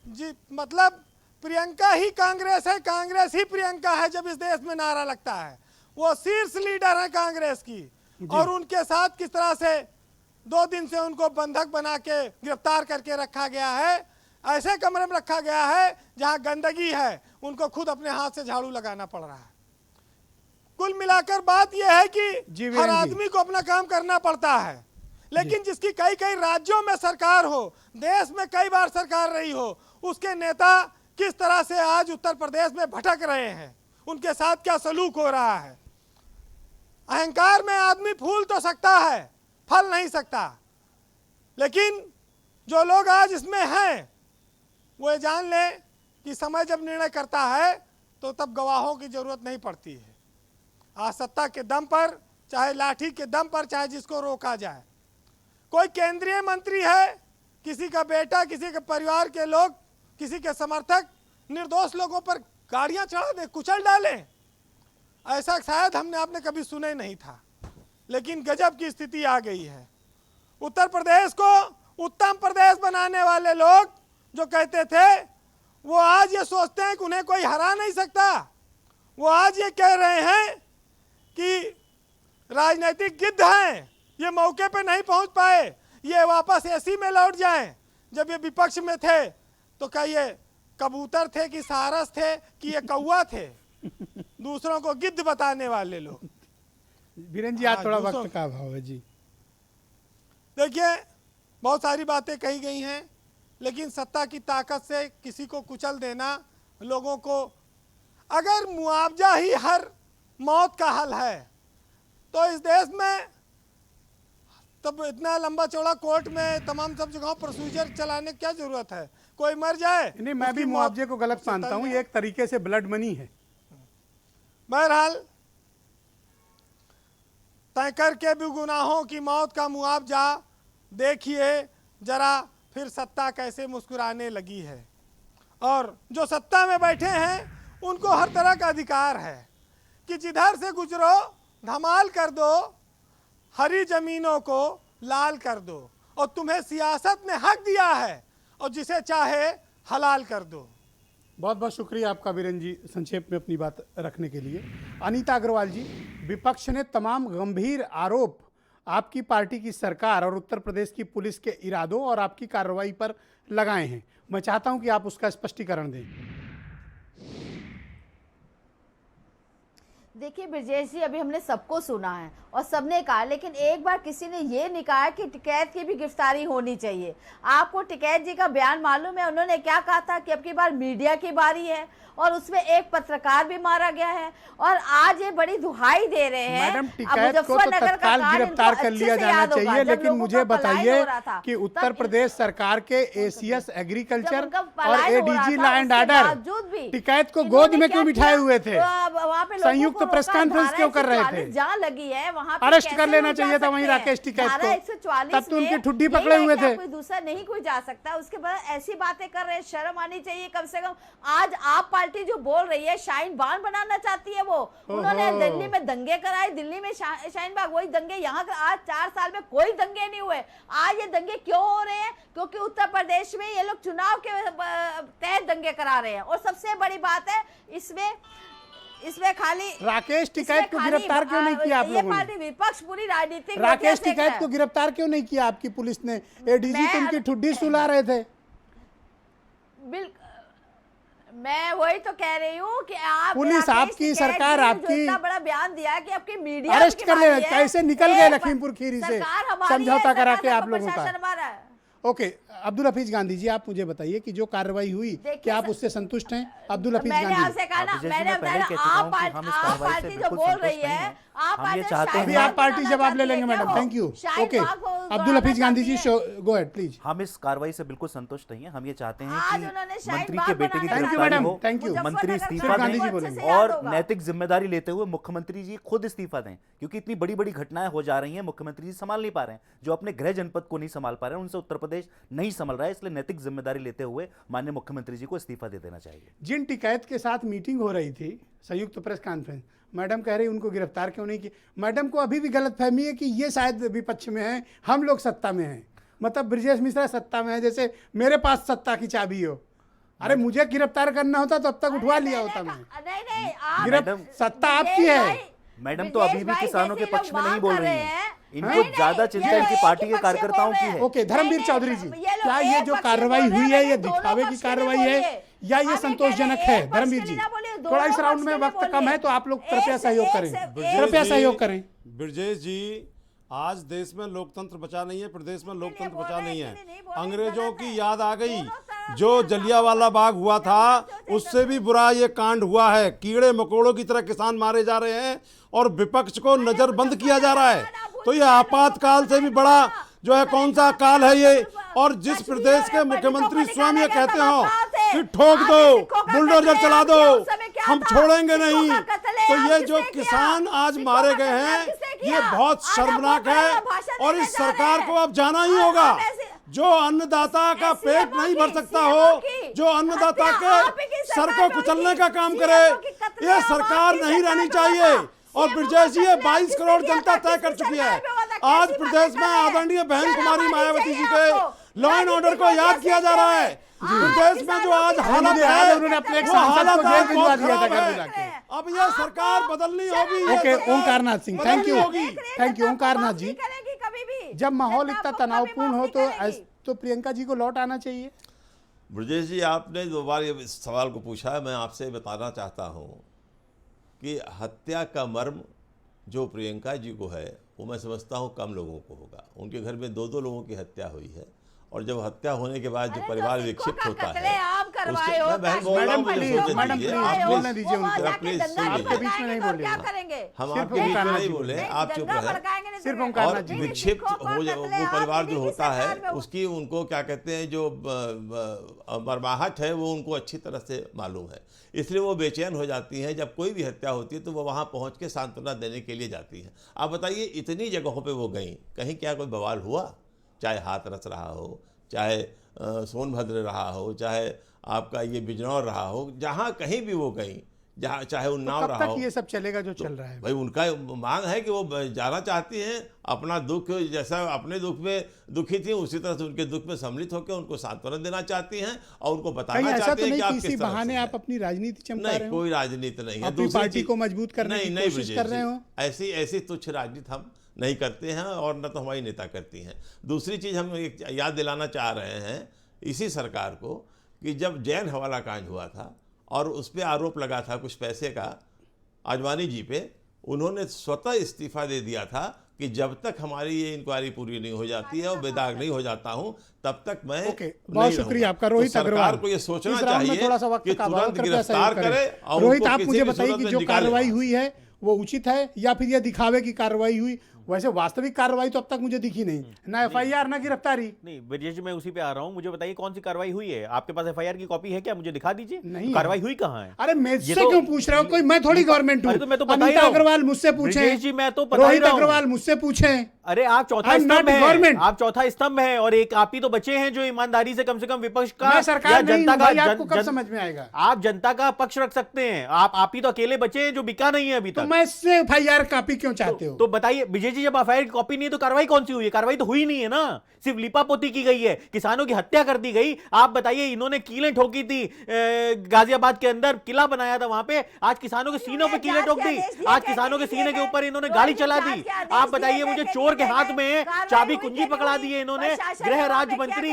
जी, मतलब प्रियंका ही कांग्रेस है, कांग्रेस ही प्रियंका है जब इस देश में नारा लगता है। वो शीर्ष लीडर है कांग्रेस की, और उनके साथ किस तरह से 2 दिन से उनको बंधक बना के गिरफ्तार करके रखा गया है। ऐसे कमरे में रखा गया है जहां गंदगी है, उनको खुद अपने हाथ से झाड़ू लगाना पड़ रहा है। कुल मिलाकर बात यह है कि हर आदमी को अपना काम करना पड़ता है, लेकिन जिसकी कई कई राज्यों में सरकार हो, देश में कई बार सरकार रही हो, उसके नेता किस तरह से आज उत्तर प्रदेश में भटक रहे हैं, उनके साथ क्या सलूक हो रहा है। अहंकार में आदमी फूल तो सकता है, फल नहीं सकता। लेकिन जो लोग आज इसमें हैं, वो ये जान ले कि समय जब निर्णय करता है तो तब गवाहों की जरूरत नहीं पड़ती है। आज सत्ता के दम पर, चाहे लाठी के दम पर, चाहे जिसको रोका जाए। कोई केंद्रीय मंत्री है, किसी का बेटा, किसी के परिवार के लोग, किसी के समर्थक निर्दोष लोगों पर गाड़ियां चढ़ा दे, कुचल डालें, ऐसा शायद हमने आपने कभी सुना ही नहीं था। लेकिन गजब की स्थिति आ गई है। उत्तर प्रदेश को उत्तम प्रदेश बनाने वाले लोग जो कहते थे, वो आज ये सोचते हैं कि उन्हें कोई हरा नहीं सकता। वो आज ये कह रहे हैं कि राजनीतिक गिद्ध हैं, ये मौके पे नहीं पहुंच पाए, ये वापस एसी में लौट जाएं। जब ये विपक्ष में थे तो क्या ये कबूतर थे कि सारस थे कि ये कौवा थे? दूसरों को गिद्ध बताने वाले लोग। बीरेन जी, आज थोड़ा वक्त का अभाव है जी। देखिए, बहुत सारी बातें कही गई हैं, लेकिन सत्ता की ताकत से किसी को कुचल देना, लोगों को, अगर मुआवजा ही हर मौत का हल है तो इस देश में तब इतना लंबा चौड़ा कोर्ट में तमाम सब जगहों प्रोसीजर चलाने की क्या जरूरत है? कोई मर जाए, नहीं, मैं भी मुआवजे को गलत मानता हूं, ये एक तरीके से ब्लड मनी है। बहरहाल, तय करके भी गुनाहों की मौत का मुआवजा देखिए जरा, फिर सत्ता कैसे मुस्कुराने लगी है। और जो सत्ता में बैठे हैं उनको हर तरह का अधिकार है कि जिधर से गुजरो धमाल कर दो, हरी जमीनों को लाल कर दो, और तुम्हें सियासत ने हक दिया है, और जिसे चाहे हलाल कर दो। बहुत बहुत शुक्रिया आपका बीरेन जी, संक्षेप में अपनी बात रखने के लिए। अनीता अग्रवाल जी, विपक्ष ने तमाम गंभीर आरोप आपकी पार्टी की सरकार और उत्तर प्रदेश की पुलिस के इरादों और आपकी कार्रवाई पर लगाए हैं। मैं चाहता हूं कि आप उसका स्पष्टीकरण दें। देखिए ब्रजेश जी, अभी हमने सबको सुना है और सबने कहा, लेकिन एक बार किसी ने ये नहीं कहा कि टिकैत की भी गिरफ्तारी होनी चाहिए। आपको टिकैत जी का बयान मालूम है? उन्होंने क्या कहा था कि अब की बार मीडिया की बारी है, और उसमें एक पत्रकार भी मारा गया है। और आज ये बड़ी दुहाई दे रहे हैं, मैडम, टिकैत को तो तत्काल गिरफ्तार कर लिया जाना चाहिए, लेकिन मुझे बताइए कि उत्तर प्रदेश सरकार के एसीएस एग्रीकल्चर और ADG law and order Tikait को गोद में क्यों बिठाए हुए थे? संयुक्त प्रेस कॉन्फ्रेंस क्यों कर रहे थे? जहाँ लगी है वहाँ अरेस्ट कर लेना चाहिए था वहीं राकेश टिकैत को, तब तो उनकी ठुड्डी पकड़े हुए थे। कोई दूसरा नहीं कोई जा सकता। उसके बाद ऐसी बातें कर रहे हैं, शर्म आनी चाहिए कम से कम। आज आप पार्टी जो बोल रही है, शाहीन बाग बनाना चाहती है वो। उन्होंने दिल्ली में दंगे कराए, दिल्ली में शाहीन बाग, वही दंगे यहाँ आज 4 साल में कोई दंगे नहीं हुए। आज ये दंगे क्यों हो रहे हैं? क्योंकि उत्तर प्रदेश में ये लोग चुनाव के तहत दंगे करा रहे हैं। और सबसे बड़ी बात है इसमें खाली राकेश टिकैत को गिरफ्तार क्यों नहीं किया आप लोगों ने? ये पार्टी विपक्ष पूरी राजनीतिक राकेश टिकैत को गिरफ्तार क्यों नहीं किया आपकी पुलिस ने? एडीजी तो उनकी ठुड्डी सुला रहे थे। मैं वही तो कह रही हूँ कि आप पुलिस आपकी सरकार आपकी इतना बड़ा बयान दिया कि आपकी मीडिया अरेस्ट कर ले, कैसे निकल गए लखीमपुर खीरी से समझौता करा के आप लोगों का। ओके, अब्दुल हफीज गांधी जी, आप मुझे बताइए कि जो कार्रवाई हुई, क्या आप उससे संतुष्ट हैं? अब्दुल हफीज गांधी, मैंने आपसे कहा ना, मैंने आप पार्टी जो बोल रही है, हम ये चाहते हैं, अभी आप पार्टी जवाब ले लेंगे madam, thank you. Okay, Abdul Hafeez Gandhi ji, go ahead please. हम इस कार्रवाई से बिल्कुल संतुष्ट नहीं है। हम ये चाहते हैं कि मंत्री बाग के बेटे की बनाने का गिरफ्तारी हो, थैंक यू। मंत्री इस्तीफा दें और नैतिक जिम्मेदारी लेते हुए मुख्यमंत्री जी खुद इस्तीफा दें, क्योंकि इतनी बड़ी बड़ी घटनाएं हो जा रही हैं, मुख्यमंत्री जी संभाल नहीं पा रहे हैं, जो अपने गृह जनपद को नहीं संभाल पा रहे हैं, उनसे उत्तर प्रदेश नहीं संभाल रहा है, इसलिए नैतिक जिम्मेदारी लेते हुए माननीय मुख्यमंत्री जी को इस्तीफा दे देना चाहिए। जिन टिकैत के साथ मीटिंग हो रही थी, संयुक्त प्रेस कॉन्फ्रेंस, मैडम कह रही उनको गिरफ्तार क्यों नहीं की। मैडम को अभी भी गलतफहमी है कि ये शायद विपक्ष में है, हम लोग सत्ता में हैं। मतलब ब्रजेश मिश्रा सत्ता में है, जैसे मेरे पास सत्ता की चाबी हो। अरे मुझे गिरफ्तार करना होता तो अब तक उठवा लिया होता मैं। सत्ता आपकी है मैडम, तो अभी भी किसानों के पक्ष में नहीं बोल रही हैं। इनको ज्यादा चिंता इनकी पार्टी के कार्यकर्ताओं की है। ओके, धर्मवीर चौधरी जी, क्या ये जो कार्रवाई हुई है ये दिखावे की कार्रवाई है या ये संतोषजनक है? धर्मवीर जी, थोड़ा इस राउंड में वक्त कम है तो आप लोग कृपया सहयोग करें, कृपया सहयोग करें। ब्रजेश जी, आज देश में लोकतंत्र बचा नहीं है, प्रदेश में लोकतंत्र बचा नहीं है। अंग्रेजों की याद आ गई, जो जलियांवाला बाग हुआ था उससे भी बुरा ये कांड हुआ है। कीड़े मकोड़ों की तरह किसान मारे जा रहे हैं और विपक्ष को नजरबंद किया जा रहा है। तो ये आपातकाल से भी बड़ा जो है कौन सा काल है ये? और जिस प्रदेश के मुख्यमंत्री स्वयं ये कहते हो कि ठोक दो, बुलडोजर चला दो, हम छोड़ेंगे नहीं, तो ये जो किसान आज मारे गए हैं ये बहुत शर्मनाक है और इस सरकार को अब जाना ही होगा। जो अन्नदाता का पेट नहीं भर सकता हो, जो अन्नदाता के सर को कुचलने का काम करे, ये सरकार नहीं रहनी चाहिए। और ब्रजेश जी, ये 22 करोड़ जनता तय कर चुकी है। आज प्रदेश में आदरणीय बहन कुमारी मायावती जी के लॉ एंड ऑर्डर को याद किया जा रहा है। प्रदेश में जो आज हालत है, वो हालत बहुत खराब है। अब ये सरकार बदलनी होगी। Okay, Omkarnath Singh, thank you, thank you. Omkarnath ji, जब माहौल इतना तनावपूर्ण हो तो प्रियंका जी को लौट आना चाहिए। ब्रजेश जी, आपने 2 बार ये सवाल को पूछा है, मैं आपसे बताना चाहता हूँ कि हत्या का मर्म जो प्रियंका जी को है वो मैं समझता हूँ कम लोगों को होगा। उनके घर में 2-2 लोगों की हत्या हुई है और जब हत्या होने के बाद जो परिवार विक्षिप्त होता है, मैं बहन बोल रहा हूँ, मुझे सोचने दीजिए, आप प्लीज सुन लीजिए, आपके बीच में नहीं बोलेगा, हम आपके बीच में नहीं बोले, आप चुप रहे। सिर्फ और विक्षिप्त हो वो परिवार जो होता है उसकी उनको क्या कहते हैं, जो मरमाहट है वो उनको अच्छी तरह से मालूम है, इसलिए वो बेचैन हो जाती हैं। जब कोई भी हत्या होती है तो वो वहाँ पहुँच के सांत्वना देने के लिए जाती हैं। आप बताइए, इतनी जगहों पे वो गई, कहीं क्या कोई बवाल हुआ? चाहे हाथरस रहा हो, चाहे सोनभद्र रहा हो, चाहे आपका ये बिजनौर रहा हो, जहाँ कहीं भी वो गई, जहाँ चाहे उन्नाव रहा हो। ये सब चलेगा जो चल रहा है? भाई उनका मांग है कि वो जाना चाहती हैं, अपना दुख जैसा अपने दुख में दुखी थी उसी तरह से उनके दुख में सम्मिलित होकर उनको सांत्वना देना चाहती हैं और उनको बताना चाहती हैं कि आप किस बहाने आप अपनी राजनीति चमका रहे हो। नहीं, कोई राजनीति नहीं है, अपनी पार्टी को मजबूत करने की कोशिश कर रहे हो। ऐसी तुच्छ राजनीति हम नहीं करते हैं और न तो हमारी नेता करती हैं। दूसरी चीज़ हम एक याद दिलाना चाह रहे हैं इसी सरकार को कि जब जैन हवाला कांड हुआ था और उस पर आरोप लगा था कुछ पैसे का आडवाणी जी पे, उन्होंने स्वतः इस्तीफा दे दिया था कि जब तक हमारी ये इंक्वायरी पूरी नहीं हो जाती है और बेदाग नहीं हो जाता हूं तब तक मैं बहुत शुक्रिया आपका। रोहित अग्रवाल को ये सोचना चाहिए थोड़ा सा वक्त कि तुरंत गिरफ्तार करे। रोहित, आप मुझे बताइए कि जो कार्रवाई हुई है वो उचित है या फिर ये दिखावे की कार्रवाई हुई? वैसे वास्तविक कार्रवाई तो अब तक मुझे दिखी नहीं, ना एफआईआर ना गिरफ्तारी। नहीं ब्रजेश जी, मैं उसी पे आ रहा हूँ, मुझे बताइए कौन सी कार्रवाई हुई है? आपके पास एफआईआर की कॉपी है क्या? मुझे दिखा दीजिए। नहीं, कार्रवाई हुई कहाँ है? अरे मुझसे क्यों पूछ रहे हो? कोई मैं थोड़ी गवर्नमेंट हूँ। तो मैं तो बता ही रहा हूं। अग्रवाल मुझसे पूछे जी, मैं तो रोहित अग्रवाल मुझसे पूछे। अरे आप चौथा स्तंभ हैं, आप चौथा स्तंभ हैं और एक आप ही तो बचे हैं जो ईमानदारी से कम विपक्ष का सरकार जनता का आपको कब समझ में आएगा? आप जनता का पक्ष रख सकते हैं, आप ही तो अकेले बचे हैं जो बिका नहीं है अभी तक। तो मैं इससे एफआईआर कॉपी क्यों चाहते हो? तो बताइए विजय जी, जब एफआईआर की कॉपी नहीं है तो कार्रवाई कौन सी हुई है? कार्रवाई तो हुई नहीं है ना, सिर्फ लिपापोती की गई है, किसानों की हत्या कर दी गई। आप बताइए, इन्होंने कीलें ठोकी थी, गाजियाबाद के अंदर किला बनाया था, वहां पे आज किसानों के सीनों पे कीलें ठोक दी, आज किसानों के सीने के ऊपर इन्होंने गाड़ी चला दी। आप बताइए मुझे, चोर के हाथ में चाबी कुंजी पकड़ा दी है इन्होंने, गृह राज्य मंत्री।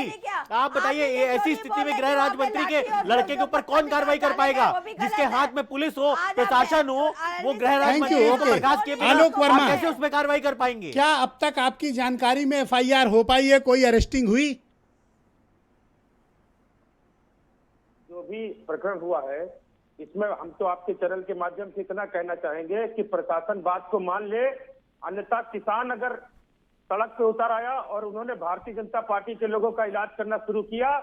आप बताइए ऐसी स्थिति में गृह राज्य मंत्री के लड़के के ऊपर कौन कार्रवाई कर पाएगा? जिसके हाथ में पुलिस हो, प्रशासन हो, वो गृह राज्य मंत्री को बर्खास्त किए बिना आप कैसे उस पर कार्रवाई कर पाएंगे? क्या अब तक आपकी जानकारी में एफआईआर हो पाई है? कोई अरेस्टिंग हुई? भी प्रकरण हुआ है, इसमें हम तो आपके चैनल के माध्यम से इतना कहना चाहेंगे कि प्रशासन बात को मान ले, अन्यथा किसान अगर सड़क पे उतर आया और उन्होंने भारतीय जनता पार्टी के लोगों का इलाज करना शुरू किया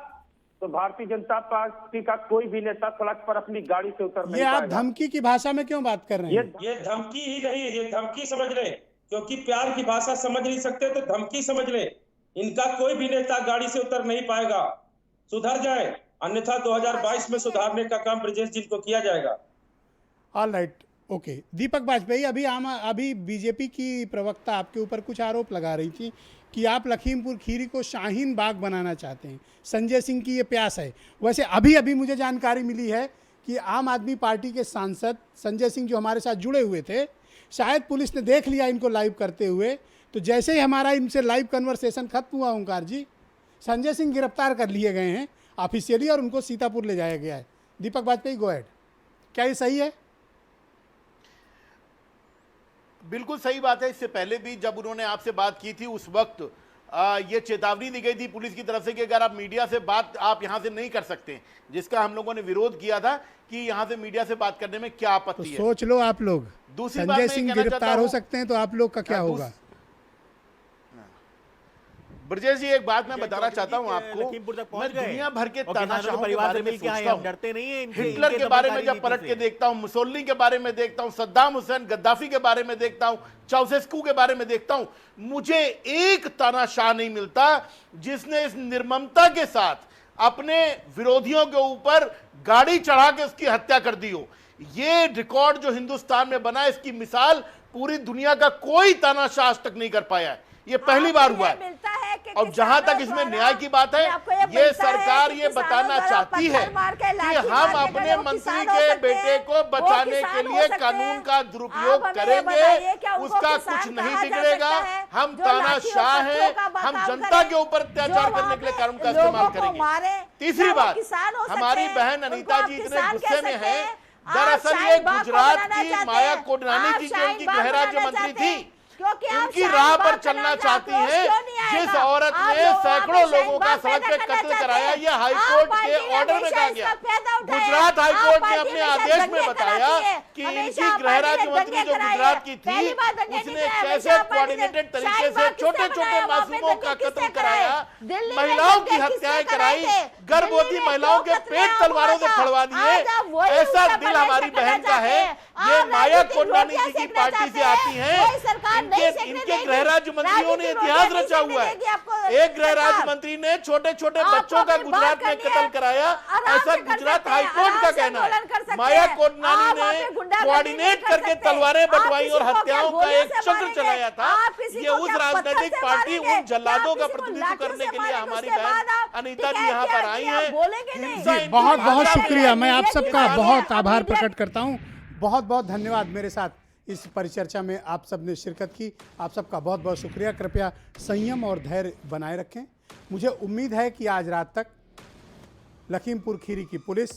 तो भारतीय जनता पार्टी का कोई भी नेता सड़क पर अपनी गाड़ी से उतर नहीं ये आप पाएगा। धमकी की भाषा में क्यों बात कर रहे हैं? ये धमकी ही नहीं, ये धमकी समझ ले, क्योंकि प्यार की भाषा समझ नहीं सकते तो धमकी समझ ले। इनका कोई भी नेता गाड़ी से उतर नहीं पाएगा, सुधर जाए, अन्यथा 2022 में सुधारने का काम ब्रजेश जी को किया जाएगा। All right, okay. Deepak Bajpai, अभी बीजेपी की प्रवक्ता आपके ऊपर कुछ आरोप लगा रही थी कि आप लखीमपुर खीरी को शाहीन बाग बनाना चाहते हैं, संजय सिंह की ये प्यास है। वैसे अभी मुझे जानकारी मिली है कि आम आदमी पार्टी के सांसद संजय सिंह जो हमारे साथ जुड़े हुए थे, शायद पुलिस ने देख लिया इनको लाइव करते हुए, तो जैसे ही हमारा इनसे लाइव कन्वर्सेशन खत्म हुआ ओंकार जी, संजय सिंह गिरफ्तार कर लिए गए हैं ऑफिशियली और उनको सीतापुर ले जाया गया है। दीपक बाजपेयी, गो अहेड, क्या ये सही है? बिल्कुल सही बात है। इससे पहले भी जब उन्होंने आपसे बात की थी उस वक्त ये चेतावनी दी गई थी पुलिस की तरफ से कि अगर आप मीडिया से बात आप यहां से नहीं कर सकते, जिसका हम लोगों ने विरोध किया था कि यहां से मीडिया से बात करने में क्या आपत्ति है। सोच लो आप लोग, दूसरी बात संजय सिंह गिरफ्तार हो सकते हैं तो आप लोग का क्या होगा? ब्रजेश जी, एक बात मैं बताना चाहता हूं आपको, मैं दुनिया भर के तानाशाहों के बारे में सोचता हूं, डरते नहीं है हिटलर के बारे में जब पलट के देखता हूं, मुसोलिनी के बारे में देखता हूं, सद्दाम हुसैन गद्दाफी के बारे में देखता हूं, चाउसेस्कू के बारे में देखता हूं, मुझे एक तानाशाह नहीं मिलता जिसने इस निर्ममता के साथ अपने विरोधियों के ऊपर गाड़ी चढ़ा के उसकी हत्या कर दी हो। ये रिकॉर्ड जो हिंदुस्तान में बना, इसकी मिसाल पूरी दुनिया का कोई तानाशाह आज तक नहीं कर पाया है। ये पहली बार हुआ है। और जहां तक इसमें न्याय की बात है, ये सरकार ये बताना चाहती है कि हम अपने मंत्री के बेटे को बचाने के लिए कानून का दुरुपयोग करेंगे, उसका कुछ नहीं बिगड़ेगा। हम तानाशाह हैं, हम जनता के ऊपर अत्याचार करने के लिए कानून का इस्तेमाल करेंगे। तीसरी बात, हमारी बहन अनीता जी इतने गुस्से में है, दरअसल ये गुजरात की माया कोडनानी जी जो उनकी गृह राज्य मंत्री थी, उनकी राह पर चलना चाहती हैं, जिस औरत ने सैकड़ों लोगों का सड़क पे कत्ल कराया। यह हाईकोर्ट के ऑर्डर में कहा गया। गुजरात हाईकोर्ट ने अपने आदेश में बताया कि इनकी गृह राज्य मंत्री जो गुजरात की थी, उसने कैसे कोऑर्डिनेटेड तरीके से छोटे छोटे मासूमों का कत्ल कराया, महिलाओं की हत्याएं कराई, गर्भवती महिलाओं के पेट तलवारों से फड़वा दिए। ऐसा दिल हमारी बहन का है। ये माया कोडनानी जी की पार्टी से आती है। इनके गृह राज्य मंत्रियों ने इतिहास रचा हुआ है। एक गृह राज्य मंत्री ने छोटे छोटे बच्चों का गुजरात में कत्ल कराया, ऐसा गुजरात हाईकोर्ट का कहना है। माया कोडनानी ने कोऑर्डिनेट करके तलवारें बंटवाई और हत्याओं का एक चक्र चलाया था। ये उस राजनीतिक पार्टी, उन जल्लादों का प्रतिनिधित्व करने के लिए हमारी बहन अनीता जी यहाँ पर आई है। बहुत बहुत शुक्रिया, मैं आप सबका बहुत आभार प्रकट करता हूँ। बहुत बहुत धन्यवाद, मेरे साथ इस परिचर्चा में आप सब ने शिरकत की। आप सबका बहुत बहुत शुक्रिया। कृपया संयम और धैर्य बनाए रखें। मुझे उम्मीद है कि आज रात तक लखीमपुर खीरी की पुलिस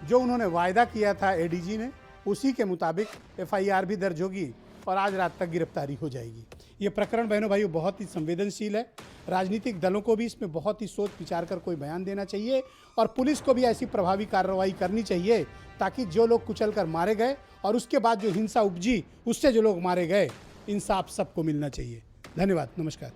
जो उन्होंने वायदा किया था एडीजी ने, उसी के मुताबिक एफआईआर भी दर्ज होगी और आज रात तक गिरफ्तारी हो जाएगी। ये प्रकरण बहनों भाइयों बहुत ही संवेदनशील है। राजनीतिक दलों को भी इसमें बहुत ही सोच विचार कर कोई बयान देना चाहिए और पुलिस को भी ऐसी प्रभावी कार्रवाई करनी चाहिए ताकि जो लोग कुचल कर मारे गए और उसके बाद जो हिंसा उपजी उससे जो लोग मारे गए, इंसाफ सबको मिलना चाहिए। धन्यवाद, नमस्कार।